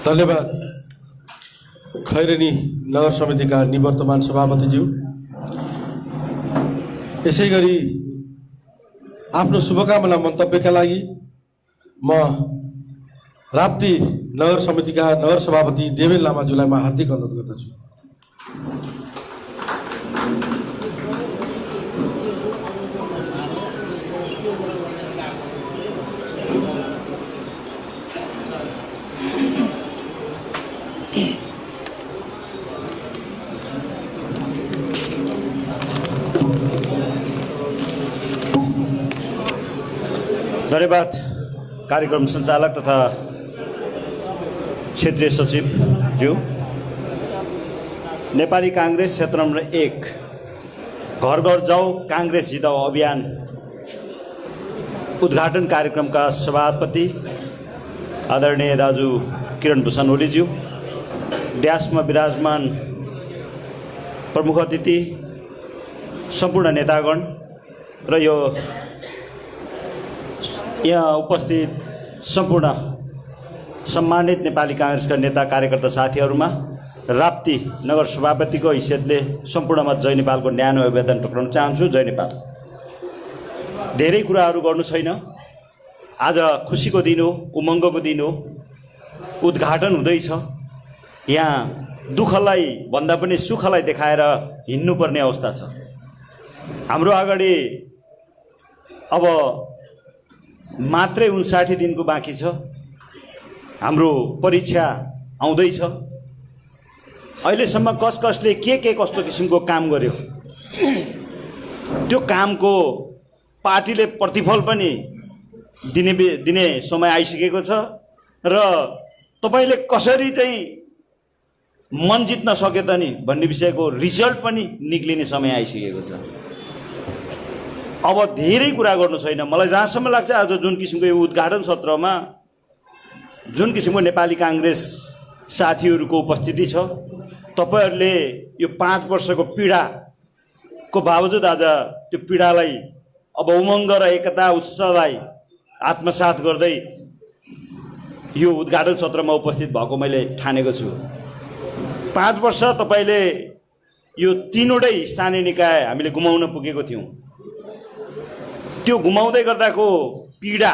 धन्यवाद। खैरेनी नगर समितिका निवर्तमान सभापतिज्यू। यसै गरी आफ्नो शुभकामना मन्तव्यका लागि म राप्ती नगर समितिका नगर सभापति देवेन लामाज्यूलाई म हार्दिक अनुरोध गर्दछु। धन्यवाद कार्यक्रम सञ्चालक तथा क्षेत्रीय सचिव ज्यू। नेपाली काङ्ग्रेस क्षेत्र नम्बर 1 घर घर जाऊ काङ्ग्रेस जिताऊ अभियान उद्घाटन कार्यक्रमका सभापति आदरणीय दाजु किरण भूषण ओलीज्यू, ड्यासमा विराजमान प्रमुख अतिथि, सम्पूर्ण नेतागण र यो यहाँ उपस्थित सम्पूर्ण सम्मानित नेपाली काङ्ग्रेसका नेता कार्यकर्ता साथीहरूमा राप्ती नगर सभापतिको हैसियतले सम्पूर्णमा जय नेपालको न्यानो अभिवादन टक्राउन चाहन्छु। जय नेपाल। धेरै कुराहरू गर्नु छैन, आज खुसीको दिन हो, उमङ्गको दिन हो, उद्घाटन हुँदैछ। यहाँ दुःखलाई भन्दा पनि सुखलाई देखाएर हिँड्नुपर्ने अवस्था छ। हाम्रो अगाडि अब मात्रै 59 दिनको बाँकी छ। हाम्रो परीक्षा आउँदैछ। अहिलेसम्म कसले के कस्तो किसिमको काम गर्यो, त्यो कामको पार्टीले प्रतिफल पनि दिने समय आइसकेको छ र तपाईले कसरी चाहिँ मन जित्न सके त नि भन्ने विषयको रिजल्ट पनि निक्लिने समय आइसकेको छ। अब धेरै कुरा गर्नु छैन। मलाई जहाँसम्म लाग्छ आज जुन किसिमको यो उद्घाटन सत्रमा जुन किसिमको नेपाली काङ्ग्रेस साथीहरूको उपस्थिति छ, तपाईहरूले यो 5 वर्षको पीडाको बावजुद आज त्यो पीडालाई अब उमङ्ग र एकता उत्साहलाई आत्मसात गर्दै यो उद्घाटन सत्रमा उपस्थित भएको मैले ठानेको छु। 5 वर्ष तपाईले यो 3वटै स्थानीय निकाय हामीले गुमाउन पुगेको थियौँ। त्यो गुमाउँदै गर्दाको पीडा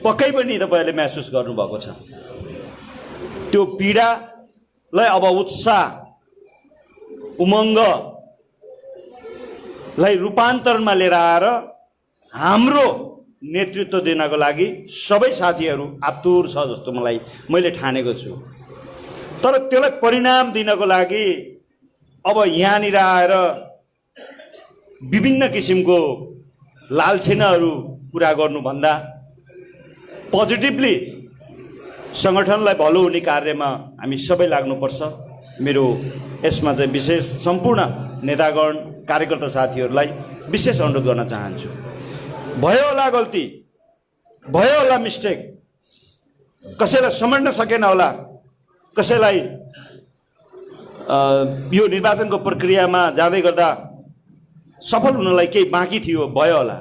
पक्कै पनि तपाईहरूले महसुस गर्नुभएको छ। त्यो पीडालाई अब उत्साह उमङ्गलाई रूपान्तरणमा लिएर आएर हाम्रो नेतृत्व दिनको लागि सबै साथीहरू आतुर छ जस्तो मैले ठानेको छु। तर त्यसलाई परिणाम दिनको लागि अब यहाँनिर आएर विभिन्न किसिमको लालछिनाहरू पुरा गर्नुभन्दा पोजिटिभली सङ्गठनलाई भलो हुने कार्यमा हामी सबै लाग्नुपर्छ। मेरो यसमा चाहिँ विशेष सम्पूर्ण नेतागण कार्यकर्ता साथीहरूलाई विशेष अनुरोध गर्न चाहन्छु। भयो होला गल्ती, भयो होला मिस्टेक, कसैलाई समझ्न सकेन होला, कसैलाई यो निर्वाचनको प्रक्रियामा जाँदै गर्दा सफल हुनलाई केही बाँकी थियो, भयो होला।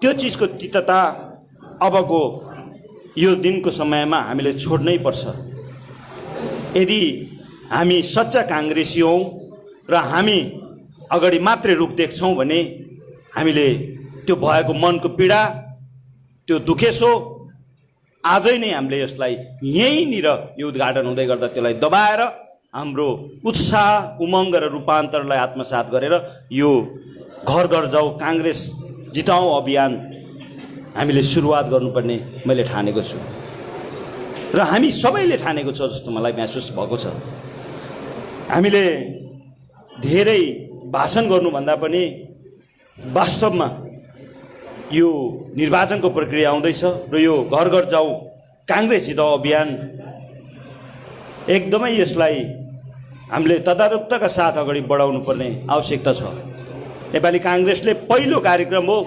त्यो चिजको तिक्तता अबको यो दिनको समयमा हामीले छोड्नै पर्छ। यदि हामी सच्चा काङ्ग्रेसी हौँ र हामी अगाडि मात्रै रुख देख्छौँ भने हामीले त्यो भएको मनको पीडा, त्यो दुखेसो आजै नै हामीले यसलाई यहीँनिर यो उद्घाटन हुँदै गर्दा त्यसलाई दबाएर हाम्रो उत्साह उमङ्ग र रूपान्तरणलाई आत्मसात गरेर यो घर घर जाऊ काङ्ग्रेस जिताऊ अभियान हामीले सुरुवात गर्नुपर्ने मैले ठानेको छु र हामी सबैले ठानेको छ जस्तो मलाई महसुस भएको छ। हामीले धेरै भाषण गर्नुभन्दा पनि वास्तवमा यो निर्वाचनको प्रक्रिया आउँदैछ र यो घर घर जाऊ काङ्ग्रेस जिताऊ अभियान एकदमै यसलाई हामीले तदारुकताका साथ अगाडि बढाउनु पर्ने आवश्यकता छ। नेपाली काङ्ग्रेसले पहिलो कार्यक्रम हो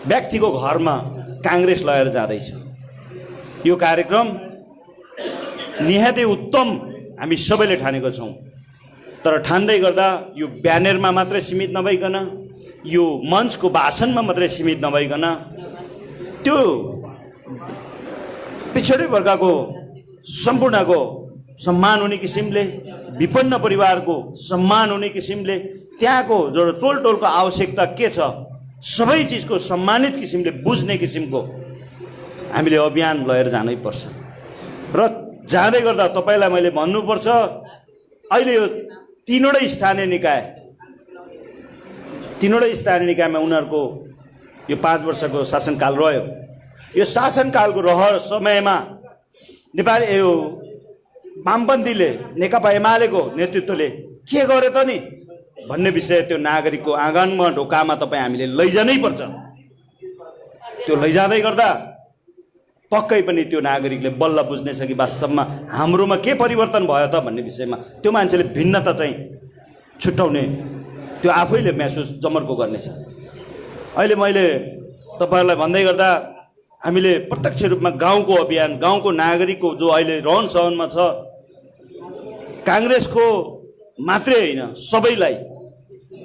व्यक्तिको घरमा काङ्ग्रेस लगेर जाँदैछ। यो कार्यक्रम निहातै उत्तम हामी सबैले ठानेको छौँ। तर ठान्दै गर्दा यो ब्यानरमा मात्रै सीमित नभइकन, यो मञ्चको भाषणमा मात्रै सीमित नभइकन, त्यो पिछडे वर्गको सम्पूर्णको सम्मान हुने किसिमले, विपन्न परिवारको सम्मान हुने किसिमले त्यहाँको जो टोल टोलको आवश्यकता के छ सबै चिजको सम्मानित किसिमले बुझ्ने किसिमको हामीले अभियान लिएर जानै पर्छ। र जाँदै गर्दा तपाईँलाई मैले भन्नुपर्छ, अहिले यो तीनवटै स्थानीय निकायमा उनीहरूको यो 5 वर्षको शासनकाल रह्यो। यो शासनकालको समयमा नेपाली यो वामपन्थीले नेकपा एमालेको नेतृत्वले के गर्यो त नि भन्ने विषय त्यो नागरिकको आँगनमा ढोकामा तपाईँ हामीले लैजानै पर्छ। त्यो लैजाँदै गर्दा पक्कै पनि त्यो नागरिकले बल्ल बुझ्नेछ कि वास्तवमा हाम्रोमा के परिवर्तन भयो त भन्ने विषयमा त्यो मान्छेले भिन्नता चाहिँ छुट्याउने त्यो आफैले महसुस जमर्को गर्नेछ। अहिले मैले तपाईँहरूलाई भन्दै गर्दा हामीले प्रत्यक्ष रूपमा गाउँको अभियान, गाउँको नागरिकको जो अहिले रहन सहनमा छ, काङ्ग्रेसको मात्रै होइन सबैलाई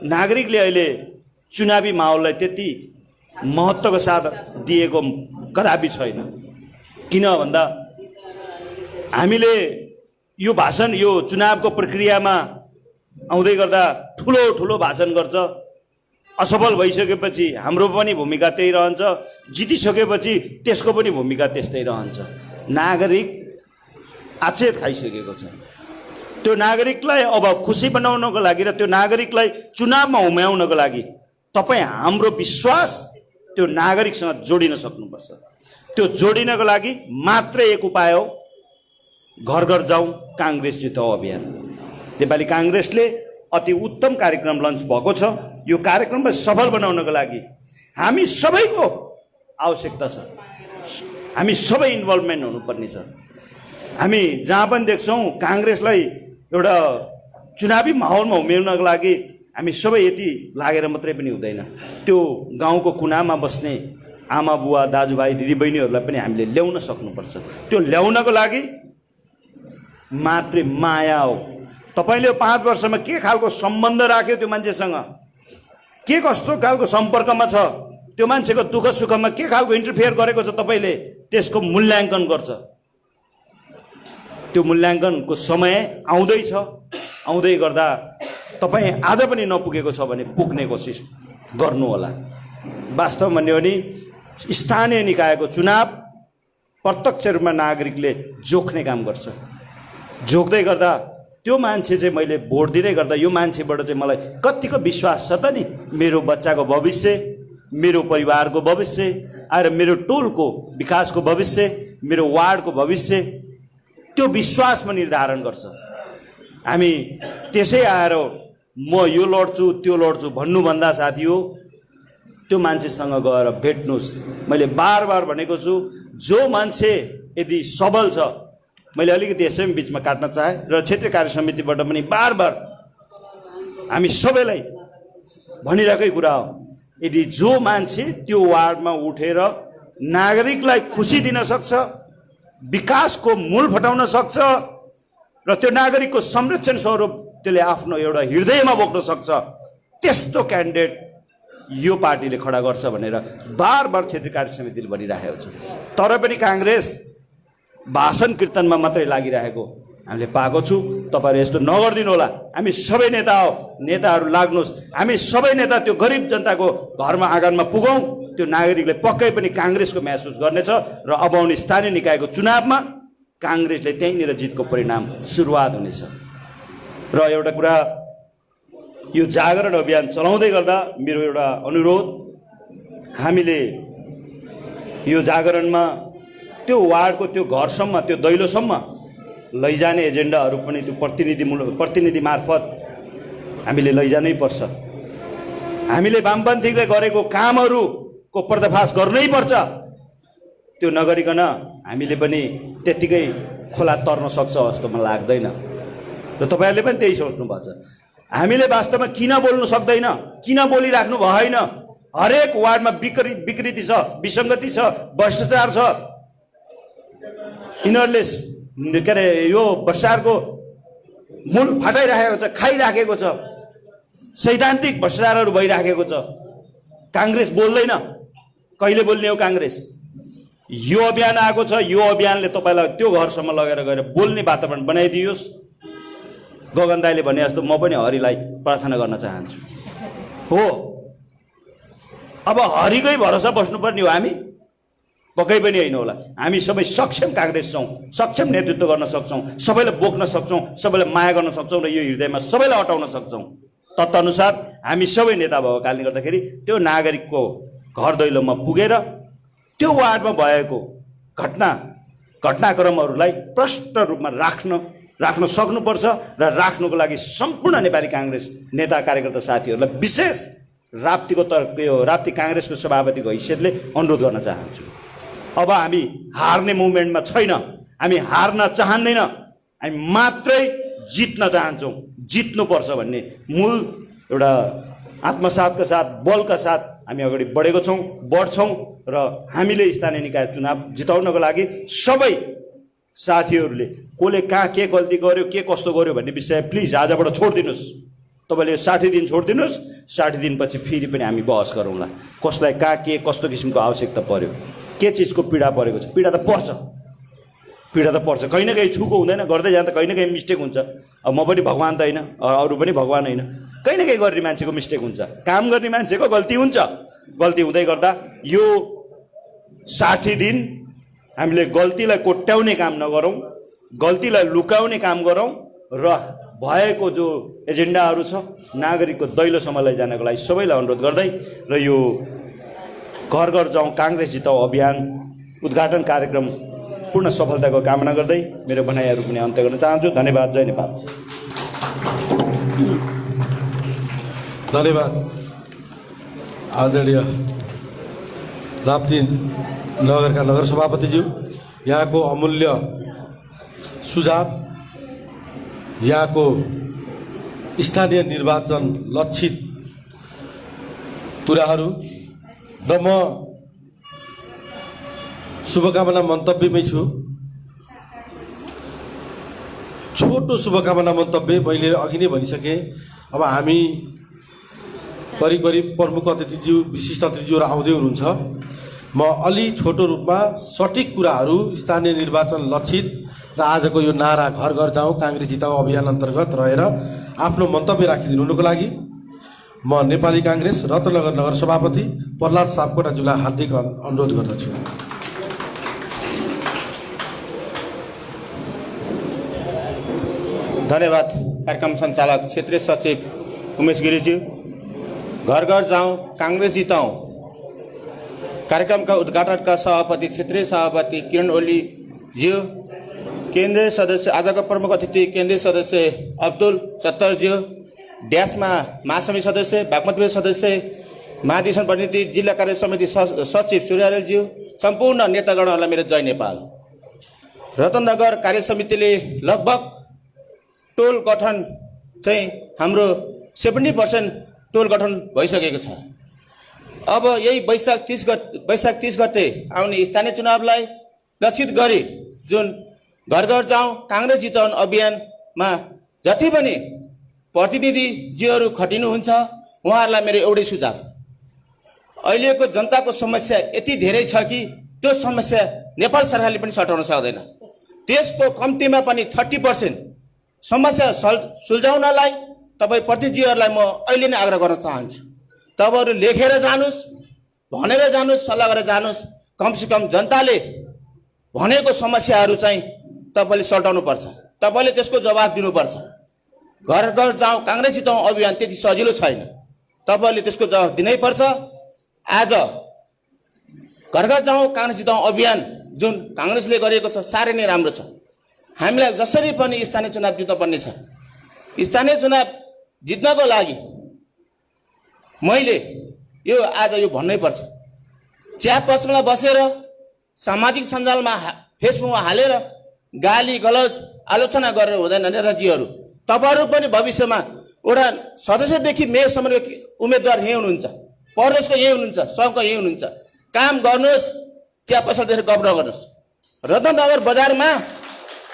नागरिकले अहिले चुनावी माहौललाई त्यति महत्त्वको साथ दिएको कदापि छैन। किन भन्दा हामीले यो भाषण यो चुनावको प्रक्रियामा आउँदै गर्दा ठुलो ठुलो भाषण गर्छ, असफल भइसकेपछि हाम्रो पनि भूमिका त्यही रहन्छ, जितिसकेपछि त्यसको पनि भूमिका त्यस्तै रहन्छ। नागरिक आचेत खाइसकेको छ। त्यो नागरिकलाई अब खुसी बनाउनको लागि र त्यो नागरिकलाई चुनावमा उम्याउनको लागि तपाईँ हाम्रो विश्वास त्यो नागरिकसँग जोडिन सक्नुपर्छ। त्यो जोडिनको लागि मात्रै एक उपाय हो, घर घर जाउँ काङ्ग्रेस जिताऊ अभियान। नेपाली काङ्ग्रेसले अति उत्तम कार्यक्रम लन्च भएको छ। यो कार्यक्रमलाई सफल बनाउनको लागि हामी सबैको आवश्यकता छ, हामी सबै इन्भल्भमेन्ट हुनुपर्ने छ। हामी जहाँ पनि देख्छौँ काङ्ग्रेसलाई एउटा चुनावी माहौलमा उम्याउनको लागि हामी सबै यति लागेर मात्रै पनि हुँदैन। त्यो गाउँको कुनामा बस्ने आमा बुवा दाजुभाइ दिदीबहिनीहरूलाई पनि हामीले ल्याउन सक्नुपर्छ। त्यो ल्याउनको लागि मात्रै माया हो। तपाईँले 5 वर्षमा के खालको सम्बन्ध राख्यो त्यो मान्छेसँग, के कस्तो खालको सम्पर्कमा छ, त्यो मान्छेको दुःख सुखमा के खालको इन्टरफेयर गरेको छ, तपाईँले त्यसको मूल्याङ्कन गर्छ। त्यो मूल्याङ्कनको समय आउँदैछ। आउँदै गर्दा तपाईँ आज पनि नपुगेको छ भने पुग्ने कोसिस गर्नुहोला। वास्तवमा भन्यो भने स्थानीय निकायको चुनाव प्रत्यक्ष रूपमा नागरिकले जोख्ने काम गर्छ। जोख्दै गर्दा त्यो मान्छे चाहिँ मैले भोट दिँदै गर्दा यो मान्छेबाट चाहिँ मलाई कतिको विश्वास छ त नि, मेरो बच्चाको भविष्य, मेरो परिवारको भविष्य, आएर मेरो टोलको विकासको भविष्य, मेरो वार्डको भविष्य, त्यो विश्वासमा निर्धारण गर्छ। हामी त्यसै आएर म यो लड्छु त्यो लड्छु भन्नुभन्दा साथी हो त्यो मान्छेसँग गएर भेट्नुहोस्। मैले बार बार भनेको छु, जो मान्छे यदि सबल छ, मैले अलिकति यसै बिचमा काट्न चाहेँ र क्षेत्रीय कार्य समितिबाट पनि बार बार हामी सबैलाई भनिरहेकै कुरा हो, यदि जो मान्छे त्यो वार्डमा उठेर नागरिकलाई खुसी दिन सक्छ, विकासको मूल फटाउन सक्छ र त्यो नागरिकको संरक्षण स्वरूप त्यसले आफ्नो एउटा हृदयमा बोक्न सक्छ, त्यस्तो क्यान्डिडेट यो पार्टीले खडा गर्छ भनेर बार बार क्षेत्रीय कार्य समितिले भनिराखेको छ। तर पनि काङ्ग्रेस भाषण कीर्तनमा मात्रै लागिरहेको हामीले पाएको छु। तपाईँहरू यस्तो नगरिदिनु होला। हामी सबै नेता हो, नेताहरू लाग्नुहोस्। हामी सबै नेता त्यो गरिब जनताको घरमा आँगनमा पुगौँ। त्यो नागरिकले पक्कै पनि काङ्ग्रेसको महसुस गर्नेछ र अब आउने स्थानीय निकायको चुनावमा काङ्ग्रेसले त्यहीँनिर जितको परिणाम सुरुवात हुनेछ। र एउटा कुरा, यो जागरण अभियान चलाउँदै गर्दा मेरो एउटा अनुरोध, हामीले यो जागरणमा त्यो वार्डको त्यो घरसम्म, त्यो दैलोसम्म लैजाने एजेन्डाहरू पनि त्यो प्रतिनिधि मार्फत हामीले लैजानै पर्छ। हामीले वामपन्थीले गरेको कामहरूको पर्दाफास गर्नै पर्छ। त्यो नगरिकन हामीले पनि त्यत्तिकै खोला तर्न सक्छ जस्तो मलाई लाग्दैन र तपाईँहरूले पनि त्यही सोच्नुभएको छ। हामीले वास्तवमा किन बोल्नु सक्दैन, किन बोलिराख्नु भएन? हरेक वार्डमा विकृति छ, विसङ्गति छ, भ्रष्टाचार छ। यिनीहरूले के अरे यो भ्रष्टाचारको मूल फटाइराखेको छ, खाइराखेको छ, सैद्धान्तिक भ्रष्टाचारहरू भइराखेको छ। काङ्ग्रेस बोल्दैन। कहिले बोल्ने हो काङ्ग्रेस? यो अभियान आएको छ, यो अभियानले तपाईँलाई त्यो घरसम्म लगेर गएर बोल्ने वातावरण बनाइदियोस्। गगन दाईले भने जस्तो म पनि हरिलाई प्रार्थना गर्न चाहन्छु। हो, अब हरिकै भरोसा बस्नुपर्ने हो हामी? पक्कै पनि होइन होला। हामी सबै सक्षम काङ्ग्रेस छौँ, सक्षम नेतृत्व गर्न सक्छौँ, सबैलाई बोक्न सक्छौँ, सबैलाई माया गर्न सक्छौँ र यो हृदयमा सबैलाई अटाउन सक्छौँ। तत्अनुसार हामी सबै नेता भएको कारणले गर्दाखेरि त्यो नागरिकको घर दैलोमा पुगेर त्यो वार्डमा भएको घटनाक्रमहरूलाई प्रष्ट रूपमा राख्न सक्नुपर्छ र राख्नुको लागि सम्पूर्ण नेपाली काङ्ग्रेस नेता कार्यकर्ता साथीहरूलाई विशेष राप्ती काङ्ग्रेसको सभापतिको हैसियतले अनुरोध गर्न चाहन्छु। अब हामी हार्ने मुभमेन्टमा छैन, हामी हार्न चाहँदैन, हामी मात्रै जित्न चाहन्छौँ। जित्नुपर्छ भन्ने मूल एउटा आत्मसातका साथ, बलका साथ हामी अगाडि बढ्छौँ र हामीले स्थानीय निकाय चुनाव जिताउनको लागि सबै साथीहरूले कसले कहाँ के गल्ती गर्यो, के कस्तो गर्यो भन्ने विषय प्लिज आजबाट छोडिदिनुहोस्। तपाईँले 60 दिन छोडिदिनुहोस्, 60 दिनपछि फेरि पनि हामी बहस गरौँला कसलाई कहाँ के कस्तो किसिमको आवश्यकता पर्यो, के चिजको पीडा परेको छ। पीडा त पर्छ, कहीँ न कहीँ छुको हुँदैन, गर्दै जाँदा कहीँ न कहीँ मिस्टेक हुन्छ। अब म पनि भगवान् त होइन, अरू पनि भगवान् होइन, कहीँ न कहीँ गर्ने मान्छेको मिस्टेक हुन्छ, काम गर्ने मान्छेको गल्ती हुन्छ। गल्ती हुँदै गर्दा यो 60 दिन हामीले गल्तीलाई कोट्याउने काम नगरौँ, गल्तीलाई लुकाउने काम गरौँ र भएको जो एजेन्डाहरू छ नागरिकको दैलोसम्म लैजानको लागि सबैलाई अनुरोध गर्दै र यो घर घर जाउँ काङ्ग्रेस जिताउँ अभियान उद्घाटन कार्यक्रम पूर्ण सफलताको कामना गर्दै मेरो भनाइहरू पनि अन्त्य गर्न चाहन्छु। धन्यवाद। जय नेपाल। धन्यवाद आदरणीय राप्ती नगरका नगर सभापतिज्यू, यहाँको अमूल्य सुझाव, यहाँको स्थानीय निर्वाचन लक्षित कुराहरू र म शुभकामना मन्तव्यमै छु। छोटो शुभकामना मन्तव्य मैले अघि नै भनिसकेँ। अब हामी करिब प्रमुख अतिथिज्यू, विशिष्ट अतिथिज्यूहरू आउँदै हुनुहुन्छ। म अलि छोटो रूपमा सठिक कुराहरू स्थानीय निर्वाचन लक्षित र आजको यो नारा घर घर जाउँ काङ्ग्रेस जिताउँ अभियान अन्तर्गत रहेर आफ्नो मन्तव्य राखिदिनुको लागि म नेपाली काङ्ग्रेस रत्नगर नगर सभापति प्रहलाद सापकोटाज्यूलाई हार्दिक अनुरोध गर्दछु। धन्यवाद। कार्यक्रम सञ्चालक क्षेत्रीय सचिव उमेश गिरिज्यू, घर घर जाउँ काङ्ग्रेस जिताउँ कार्यक्रमका उद्घाटनका सभापति क्षेत्रीय सभापति किरण ओलीज्यू, केन्द्रीय सदस्य आजका प्रमुख अतिथि केन्द्रीय सदस्य अब्दुल सत्तरज्यू, ड्यासमा महासमिति सदस्य बागमती सदस्य महाधिवेशन प्रतिनिधि जिल्ला कार्य समिति सचिव सूर्यारेलज्यू, सम्पूर्ण नेतागणहरूलाई मेरो जय नेपाल। रतननगर कार्य समितिले लगभग टोल गठन चाहिँ हाम्रो 70% टोल गठन भइसकेको छ। अब यही वैशाख 30 गते आउने स्थानीय चुनावलाई लक्षित गरी जुन घर घर जाउँ काङ्ग्रेस जिताउन अभियानमा जति पनि प्रतिनिधिज्यूहरू खटिनुहुन्छ उहाँहरूलाई मेरो एउटै सुझाव, अहिलेको जनताको समस्या यति धेरै छ कि त्यो समस्या नेपाल सरकारले पनि सटाउन सक्दैन। त्यसको कम्तीमा पनि 30% समस्या सुल्झाउनलाई तपाईँ प्रतिनिधिहरूलाई म अहिले नै आग्रह गर्न चाहन्छु। तपाईँहरू लेखेर जानुहोस्, भनेर जानुहोस्, सल्लाह गरेर जानुहोस्। कमसेकम जनताले भनेको समस्याहरू चाहिँ तपाईँले सल्टाउनुपर्छ, तपाईँले त्यसको जवाब दिनुपर्छ। घर घर जाउँ काङ्ग्रेस जिताउँ अभियान त्यति सजिलो छैन, तपाईँले त्यसको जवाब दिनैपर्छ। आज घर घर जाउँ काङ्ग्रेस जिताउँ अभियान जुन काङ्ग्रेसले गरेको छ साह्रै नै राम्रो छ। हामीलाई जसरी पनि स्थानीय चुनाव जित्नुपर्ने छ। स्थानीय चुनाव जित्नको लागि मैले आज यो भन्नै पर्छ, चिया पसलमा बसेर सामाजिक सञ्जालमा फेसबुकमा हालेर गाली गलौज आलोचना गरेर हुँदैन। नेताजीहरू तपाईँहरू पनि भविष्यमा एउटा सदस्यदेखि मेयरसम्मको उम्मेदवार यहीँ हुनुहुन्छ, प्रदेशको यहीँ हुनुहुन्छ, सङ्घको यहीँ हुनुहुन्छ। काम गर्नुहोस्, चिया पसलदेखि गफ नगर्नुहोस्। रत्ननगर बजारमा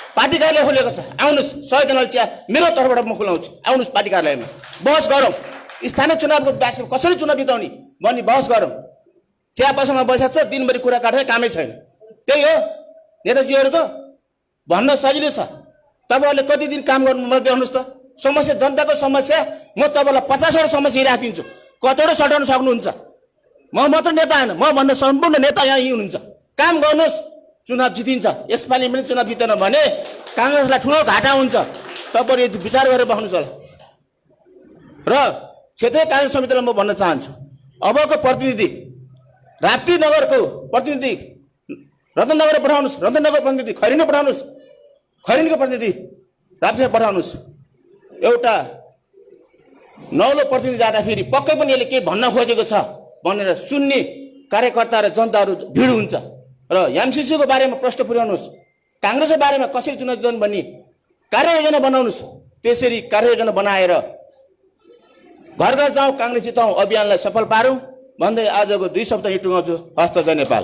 पार्टी कार्यालय खोलेको छ, आउनुहोस् 100 जनाले चिया मेरो तर्फबाट म खुलाउँछु, आउनुहोस् पार्टी कार्यालयमा बहस गरौँ। स्थानीय चुनावको बारेमा कसरी चुनाव जिताउने भन्ने बहस गरौँ। चिया पसलमा बसेको छ, दिनभरि कुरा काटेर कामै छैन। त्यही हो नेताजीहरूको भन्न सजिलो छ। तपाईँहरूले कति दिन काम गर्नु मलाई देखाउनुहोस् त। समस्या जनताको समस्या म तपाईँलाई 50वटा समस्या राखिदिन्छु, कतिवटा सटाउन सक्नुहुन्छ। म मात्र नेता होइन, म भन्दा सम्पूर्ण नेता यहाँ यहीँ हुनुहुन्छ। काम गर्नुहोस्, चुनाव जितिन्छ। यसपालि पनि चुनाव जितेन भने काङ्ग्रेसलाई ठुलो घाटा हुन्छ। तपाईँहरू यति विचार गरेर बस्नुहोस् होला। र क्षेत्रीय कार्य समितिलाई म भन्न चाहन्छु, अबको प्रतिनिधि राप्ती नगरको प्रतिनिधि रतननगर पठाउनुहोस्, रतननगर प्रतिनिधि खैरिनी पठाउनुहोस्, खैरिनीको प्रतिनिधि राप्तीमा पठाउनुहोस्। एउटा नौलो प्रतिनिधि जाँदाखेरि पक्कै पनि यसले के भन्न खोजेको छ भनेर सुन्ने कार्यकर्ता र जनताहरू भिड हुन्छ। र एमसिसीको बारेमा प्रश्न पुर्याउनुहोस्, काङ्ग्रेसको बारेमा कसरी चुनाव जिताउनु भन्ने कार्ययोजना बनाउनुहोस्। त्यसरी कार्ययोजना बनाएर घर घर जाउँ काङ्ग्रेस जिताउँ अभियानलाई सफल पारौँ भन्दै आजको 2 शब्द यहीँ टुङ्गाउँछु। हस्त जय नेपाल।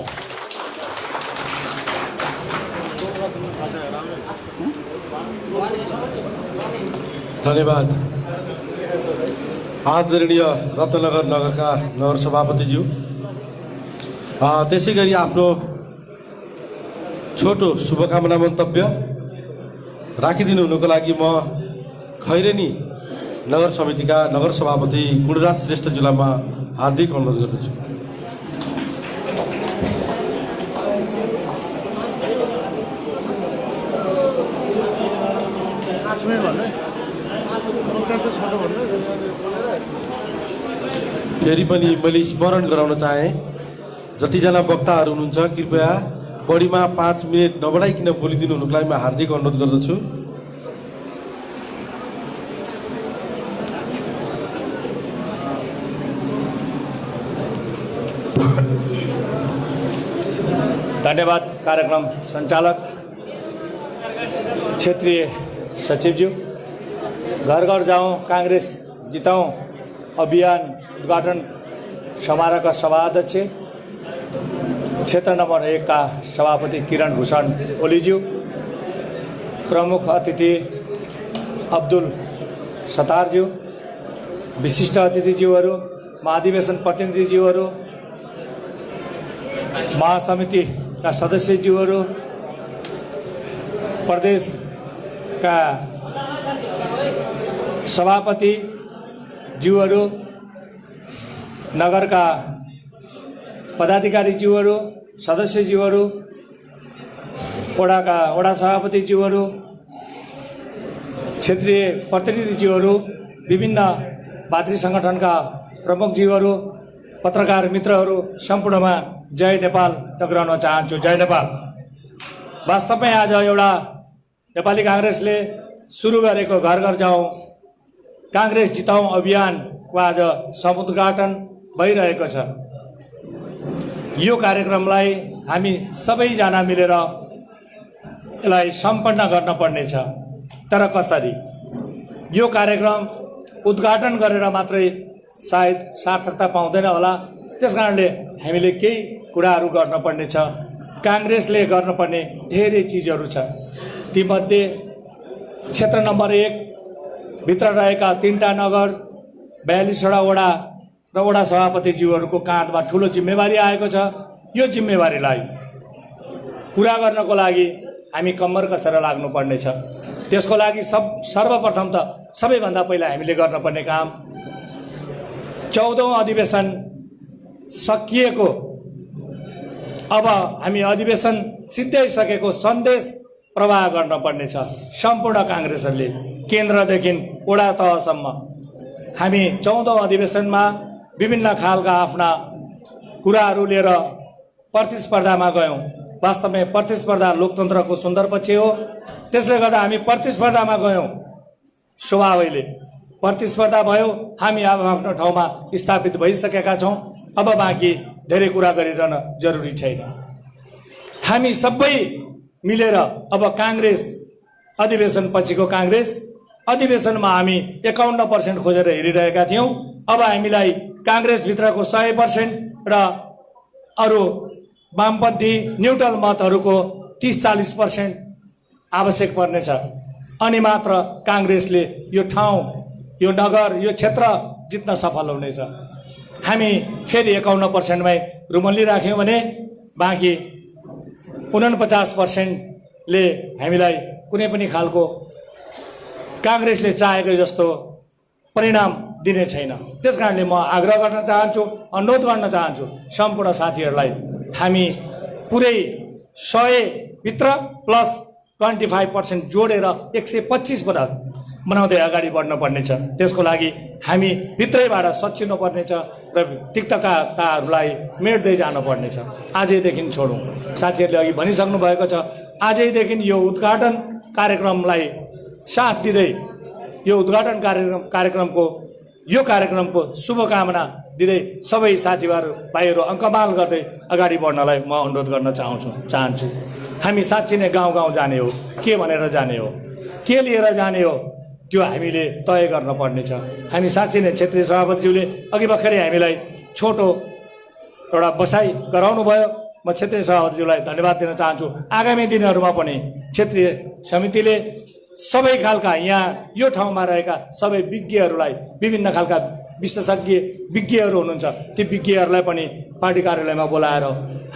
धन्यवाद। आदरणीय रत्नगर नगरका नगर सभापतिज्यू, त्यसै गरी आफ्नो छोटो शुभकामना मन्तव्य राखिदिनु हुनुको लागि म खैरेनी नगर समितिका नगर सभापति गुणराज श्रेष्ठज्यूलाई म हार्दिक अनुरोध गर्दछु। फेरि पनि मैले स्मरण गराउन चाहेँ, जतिजना वक्ताहरू हुनुहुन्छ कृपया बढीमा 5 मिनट नबढाइकन बोलिदिनु हुनुको लागि म हार्दिक अनुरोध गर्दछु। धन्यवाद कार्यक्रम सञ्चालक, क्षेत्रीय सचिवज्यू। घर घर जाउँ काङ्ग्रेस जिताउँ अभियान उद्घाटन समारोहका सभाध्यक्ष, क्षेत्र नम्बर 1 का सभापति किरण भूषण ओलीज्यू, प्रमुख अतिथि अब्दुल सत्तारज्यू, विशिष्ट अतिथिज्यूहरू, महाधिवेशन प्रतिनिधिज्यूहरू, महासमितिका सदस्यज्यूहरू, प्रदेशका सभापतिज्यूहरू, नगरका पदाधिकारीज्यूहरू, सदस्यज्यूहरू, वडा सभापतिज्यूहरू, क्षेत्रीय प्रतिनिधिज्यूहरू, विभिन्न भातृ सङ्गठनका प्रमुखज्यूहरू, पत्रकार मित्रहरू, सम्पूर्णमा जय नेपाल टक्राउन चाहन्छु। जय नेपाल। वास्तवमै आज एउटा नेपाली काङ्ग्रेसले सुरु गरेको घर घर जाउँ काङ्ग्रेस जिताउँ अभियानको आज समुद्घाटन भइरहेको छ। यो कार्यक्रमलाई हामी सबैजना मिलेर यसलाई सम्पन्न गर्न पर्नेछ। तर कसरी? यो कार्यक्रम उद्घाटन गरेर मात्रै सायद सार्थकता पाउँदैन होला। त्यसकारणले हामीले केही कुराहरू गर्नुपर्नेछ। काङ्ग्रेसले गर्नुपर्ने धेरै चिजहरू छ। तीमध्ये क्षेत्र नम्बर 1 भित्र रहेका 3टा नगर, 42वटा वडा र वडा सभापतिज्यूहरूको काँधमा ठुलो जिम्मेवारी आएको छ। यो जिम्मेवारीलाई पुरा गर्नको लागि हामी कम्मर कसेर लाग्नुपर्नेछ। त्यसको लागि सर्वप्रथम त सबैभन्दा पहिला हामीले गर्नुपर्ने काम 14औं अधिवेशन सकिएको, अब हामी अधिवेशन सिद्ध्याइसकेको सन्देश प्रवाह गर्नुपर्नेछ। सम्पूर्ण काङ्ग्रेसहरूले केन्द्रदेखि वडा तहसम्म हामी 14औं अधिवेशनमा विभिन्न खालका आफ्ना कुराहरू लिएर प्रतिस्पर्धामा गयौँ। वास्तवमै प्रतिस्पर्धा लोकतन्त्रको सुन्दर पक्ष हो। त्यसले गर्दा हामी प्रतिस्पर्धामा गयौँ। स्वभावैले प्रतिस्पर्धा भयो। हामी अब आफ्नो ठाउँमा स्थापित भइसकेका छौँ। अब बाँकी धेरै कुरा गरिरहन जरुरी छैन। हामी सबै मिलेर अब काङ्ग्रेस अधिवेशन पछिको काङ्ग्रेस अधिवेशनमा हामी 51% खोजेर हेरिरहेका थियौँ। अब हामीलाई काङ्ग्रेसभित्रको 100% र अरू वामपन्थी न्युट्रल मतहरूको 30-40% आवश्यक पर्नेछ। अनि मात्र काङ्ग्रेसले यो ठाउँ, यो नगर, यो क्षेत्र जित्न सफल हुनेछ। हामी फेरि 51%मै रुमल्ली राख्यौँ भने बाँकी 49%ले हामीलाई कुनै पनि खालको काङ्ग्रेसले चाहेको जस्तो परिणाम दिने छैन। त्यस कारणले म आग्रह गर्न चाहन्छु, अनुरोध गर्न चाहन्छु सम्पूर्ण साथीहरूलाई, हामी पुरै 100 भित्र प्लस 25% जोडेर 125 पटक बनाउँदै अगाडि बढ्नुपर्नेछ। त्यसको लागि हामी भित्रैबाट सच्चिनुपर्नेछ र तिक्तताहरूलाई मेट्दै जानुपर्नेछ। आजैदेखि छोडौँ। साथीहरूले अघि भनिसक्नु भएको छ, आजैदेखि यो उद्घाटन कार्यक्रमलाई साथ दिँदै यो उद्घाटन कार्यक्रमको शुभकामना दिँदै सबै साथीभाइहरू अङ्कमाल गर्दै अगाडि बढ्नलाई म अनुरोध गर्न चाहन्छु। हामी साँच्चै नै गाउँ गाउँ जाने हो, के भनेर जाने हो, के लिएर जाने हो, त्यो हामीले तय गर्न पर्नेछ। हामी साँच्चै नै क्षेत्रीय सभापतिज्यूले अघि भर्खरै हामीलाई छोटो एउटा बसाइ गराउनु भयो। म क्षेत्रीय सभापतिज्यूलाई धन्यवाद दिन चाहन्छु। आगामी दिनहरूमा पनि क्षेत्रीय समितिले सबै खालका यहाँ यो ठाउँमा रहेका सबै विज्ञहरूलाई, विभिन्न खालका विज्ञहरू हुनुहुन्छ, ती विज्ञहरूलाई पनि पार्टी कार्यालयमा बोलाएर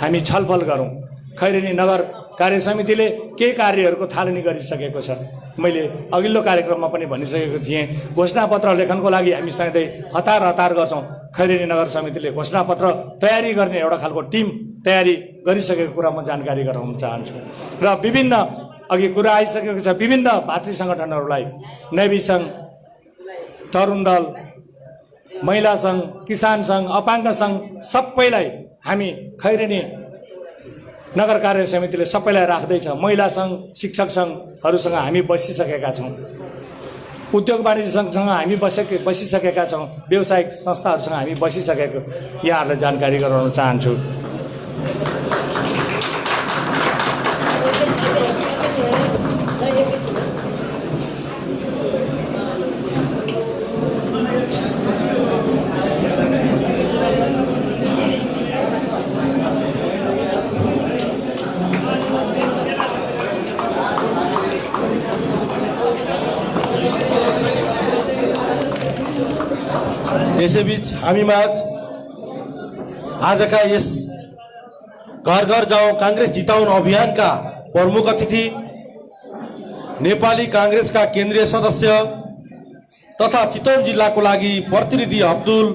हामी छलफल गरौँ। खैरेनी नगर कार्य समितिले केही कार्यहरूको थालनी गरिसकेको छ। मैले अघिल्लो कार्यक्रममा पनि भनिसकेको थिएँ, घोषणापत्र लेखनको लागि हामी सधैँ हतार गर्छौँ। खैरेनी नगर समितिले घोषणापत्र तयारी गर्ने एउटा खालको टिम तयारी गरिसकेको कुरा म जानकारी गराउन चाहन्छु। र विभिन्न अघि कुरा आइसकेको छ, विभिन्न भातृ सङ्गठनहरूलाई, नेभी सङ्घ, तरुण दल, महिला सङ्घ, किसान सङ्घ, अपाङ्ग सङ्घ, सबैलाई हामी खैरेनी नगर कार्य समितिले सबैलाई राख्दैछ। महिला सङ्घ, शिक्षक सङ्घहरूसँग हामी बसिसकेका छौँ। उद्योग वाणिज्य सङ्घसँग हामी बसिसकेका छौँ। व्यावसायिक संस्थाहरूसँग हामी बसिसकेको यहाँहरूलाई जानकारी गराउन चाहन्छु। यसैबीच हामीमाझ आजका यस घर घर जाउँ काङ्ग्रेस जिताउन अभियानका प्रमुख अतिथि नेपाली काङ्ग्रेसका केन्द्रीय सदस्य तथा चितवन जिल्लाको लागि प्रतिनिधि अब्दुल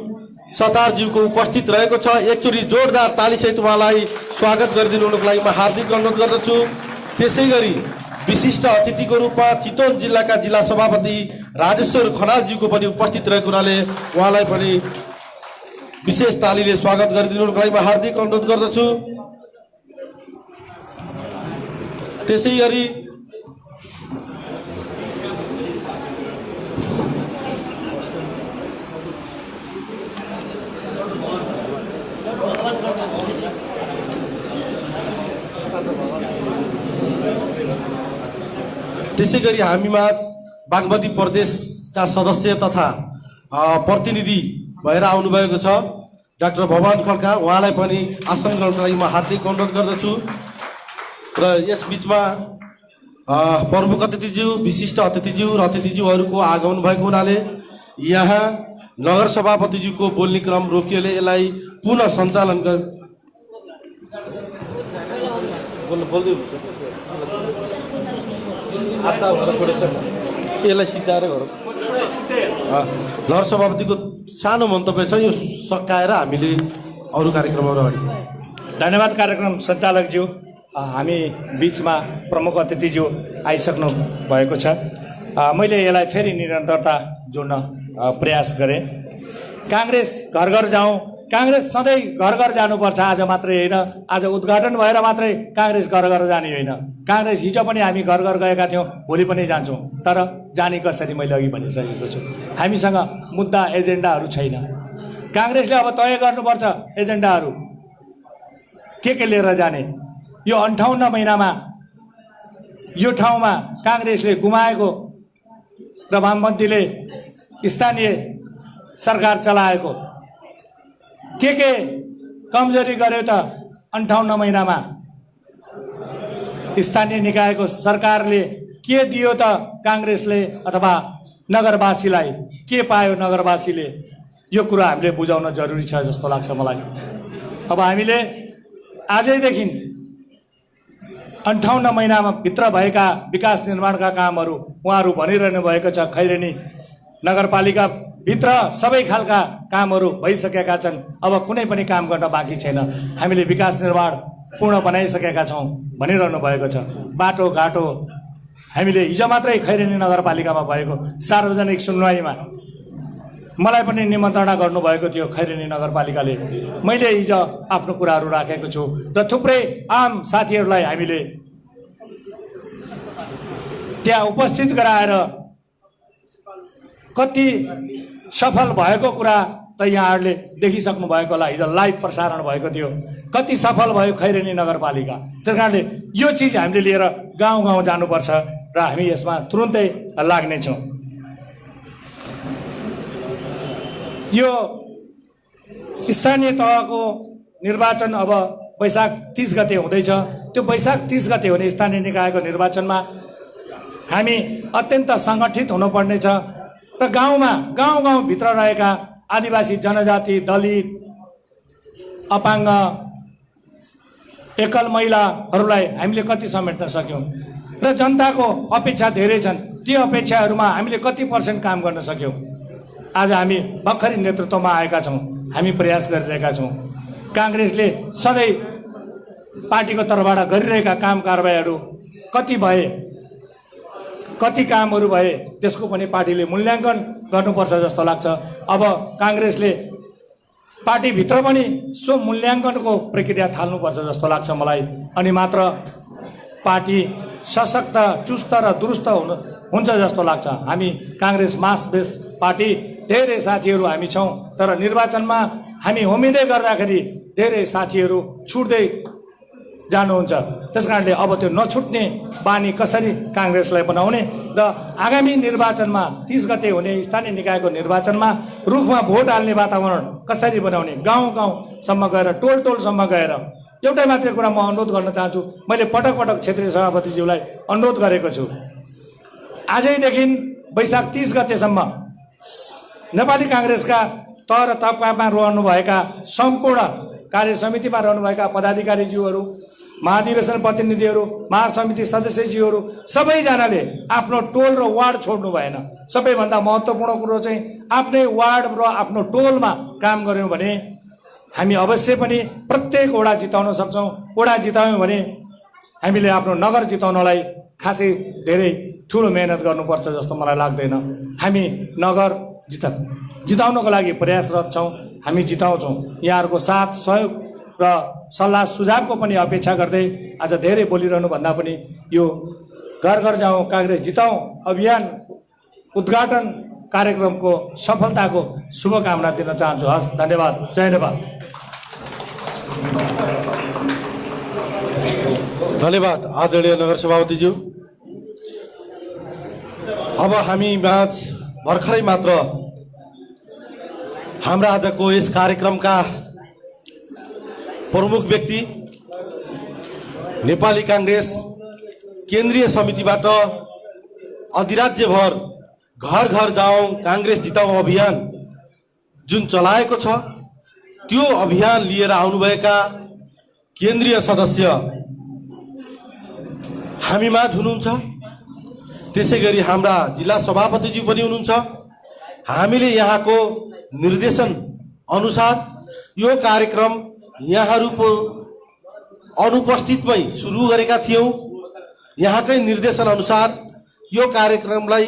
सत्तारज्यूको उपस्थित रहेको छ। एकचोटि जोरदार तालीसहित उहाँलाई स्वागत गरिदिनुको लागि म हार्दिक अनुरोध गर्दछु। त्यसै गरी विशिष्ट अतिथिको रूपमा चितवन जिल्लाका जिल्ला सभापति राजेश्वर खनालज्यूको पनि उपस्थित रहेको हुनाले उहाँलाई पनि विशेष तालीले स्वागत गरिदिनुको लागि म हार्दिक अनुरोध गर्दछु। त्यसै गरी हामीमाझ बागमती प्रदेशका सदस्य तथा प्रतिनिधि भएर आउनुभएको छ डाक्टर भवान खड्का, उहाँलाई पनि आसन गर्नको लागि म हार्दिक अनुरोध गर्दछु। र यस बिचमा प्रमुख अतिथिज्यू, विशिष्ट अतिथिज्यू र अतिथिज्यूहरूको आगमन भएको हुनाले यहाँ नगर सभापतिज्यूको बोल्ने क्रम रोकिएले यसलाई पुनः सञ्चालन यसलाई सिद्धाएर गरौँ। नगर सभापतिको सानो मन्तव्य छ, यो सकाएर हामीले अरू कार्यक्रमहरू अगाडि। धन्यवाद कार्यक्रम सञ्चालकज्यू। हामी बिचमा प्रमुख अतिथिज्यू आइसक्नु भएको छ। मैले यसलाई फेरि निरन्तरता जोड्न प्रयास गरेँ। काङ्ग्रेस घर घर जाउँ, काङ्ग्रेस सधैँ घर घर जानुपर्छ। आज मात्रै होइन, आज उद्घाटन भएर मात्रै काङ्ग्रेस घर घर जाने होइन। काङ्ग्रेस हिजो पनि हामी घर घर गएका थियौँ, भोलि पनि जान्छौँ। तर जाने कसरी मैले अघि भनिसकेको छु। हामीसँग मुद्दा एजेन्डाहरू छैन। काङ्ग्रेसले अब तय गर्नुपर्छ एजेन्डाहरू के लिएर जाने। यो 58 महिनामा यो ठाउँमा काङ्ग्रेसले गुमाएको र वामपन्थीले स्थानीय सरकार चलाएको के कमजोरी गर्यो त? 58 महिनामा स्थानीय निकायको सरकारले के दियो त काङ्ग्रेसले अथवा नगरवासीलाई? के पायो नगरवासीले? यो कुरा हामीले बुझाउन जरुरी छ जस्तो लाग्छ मलाई। अब हामीले आजैदेखि 58 महिनामा भित्र भएका विकास निर्माणका कामहरू उहाँहरू भनिरहनु भएको छ। खैरेनी नगरपालिका भित्र सबै खालका कामहरू भइसकेका छन्। अब कुनै पनि काम गर्न बाँकी छैन। हामीले विकास निर्माण पूर्ण बनाइसकेका छौँ भनिरहनु भएको छ। बाटोघाटो हामीले हिजो मात्रै खैरेनी नगरपालिकामा भएको सार्वजनिक सुनवाईमा मलाई पनि निमन्त्रणा गर्नुभएको थियो खैरेनी नगरपालिकाले। मैले हिजो आफ्नो कुराहरू राखेको छु र थुप्रै आम साथीहरूलाई हामीले त्यहाँ उपस्थित गराएर कति सफल भएको कुरा त यहाँहरूले देखिसक्नु भएको होला। हिजो लाइभ प्रसारण भएको थियो। कति सफल भयो खैरेनी नगरपालिका। त्यस कारणले यो चिज हामीले लिएर गाउँ गाउँ जानुपर्छ र हामी यसमा तुरुन्तै लाग्नेछौँ। यो स्थानीय तहको निर्वाचन अब वैशाख 30 गते हुँदैछ। त्यो वैशाख 30 गते हुने स्थानीय निकायको निर्वाचनमा हामी अत्यन्त सङ्गठित हुनुपर्नेछ र गाउँभित्र रहेका आदिवासी जनजाति, दलित, अपाङ्ग, एकल महिलाहरूलाई हामीले कति समेट्न सक्यौँ र जनताको अपेक्षा धेरै छन्। ती अपेक्षाहरूमा हामीले कति % काम गर्न सक्यौँ। आज हामी भर्खरै नेतृत्वमा आएका छौँ। हामी प्रयास गरिरहेका छौँ। काङ्ग्रेसले सधैँ पार्टीको तर्फबाट गरिरहेका काम कारबाहीहरू कति भए, कति कामहरू भए, त्यसको पनि पार्टीले मूल्याङ्कन गर्नुपर्छ जस्तो लाग्छ। अब काङ्ग्रेसले पार्टीभित्र पनि सो मूल्याङ्कनको प्रक्रिया थाल्नुपर्छ जस्तो लाग्छ मलाई। अनि मात्र पार्टी सशक्त, चुस्त र दुरुस्त हुन्छ जस्तो लाग्छ। हामी काङ्ग्रेस मास बेस पार्टी, धेरै साथीहरू हामी छौँ, तर निर्वाचनमा हामी होमिँदै गर्दाखेरि धेरै साथीहरू छुट्दै जानुहुन्छ। त्यस कारणले अब त्यो नछुट्ने बानी कसरी काङ्ग्रेसलाई बनाउने र आगामी निर्वाचनमा 30 गते हुने स्थानीय निकायको निर्वाचनमा रुखमा भोट हाल्ने वातावरण कसरी बनाउने, गाउँ गाउँसम्म गएर, टोल टोलसम्म गएर। एउटै मात्रै कुरा म अनुरोध गर्न चाहन्छु। मैले पटक पटक क्षेत्रीय सभापतिज्यूलाई अनुरोध गरेको छु, आजैदेखि वैशाख 30 गतेसम्म नेपाली काङ्ग्रेसका तह र तबकामा रहनुभएका सम्पूर्ण कार्य समितिमा रहनुभएका पदाधिकारीज्यूहरू, महाधिवेशन प्रतिनिधिहरू, महासमिति सदस्यज्यूहरू सबैजनाले आफ्नो टोल र वार्ड छोड्नु भएन। सबैभन्दा महत्त्वपूर्ण कुरो चाहिँ आफ्नै वार्ड र आफ्नो टोलमा काम गऱ्यौँ भने हामी अवश्य पनि प्रत्येक वडा जिताउन सक्छौँ। वडा जितायौँ भने हामीले आफ्नो नगर जिताउनलाई खासै धेरै ठुलो मेहनत गर्नुपर्छ जस्तो मलाई लाग्दैन। हामी नगर जिताउनको लागि प्रयासरत छौँ। हामी जिताउँछौँ। यहाँहरूको साथ, सहयोग र सल्लाह सुझावको पनि अपेक्षा गर्दै आज धेरै बोलिरहनु भन्दा पनि यो घर घर जाउँ काङ्ग्रेस जिताउँ अभियान उद्घाटन कार्यक्रमको सफलताको शुभकामना दिन चाहन्छु। हस्, धन्यवाद। जय नेपाल। धन्यवाद आदरणीय नगर सभापतिज्यू। अब हामी माझ भर्खरै मात्र हाम्रा आजको यस कार्यक्रमका प्रमुख व्यक्ति नेपाली काङ्ग्रेस केन्द्रीय समितिबाट अधिराज्यभर घर घर जाउँ काङ्ग्रेस जिताउँ अभियान जुन चलाएको छ, त्यो अभियान लिएर आउनुभएका केन्द्रीय सदस्य हामीमाझ हुनुहुन्छ। त्यसै गरी हाम्रा जिल्ला सभापतिज्यू पनि हुनुहुन्छ। हामीले यहाँको निर्देशन अनुसार यो कार्यक्रम यहाँहरूको अनुपस्थितमै सुरु गरेका थियौँ। यहाँकै निर्देशन अनुसार यो कार्यक्रमलाई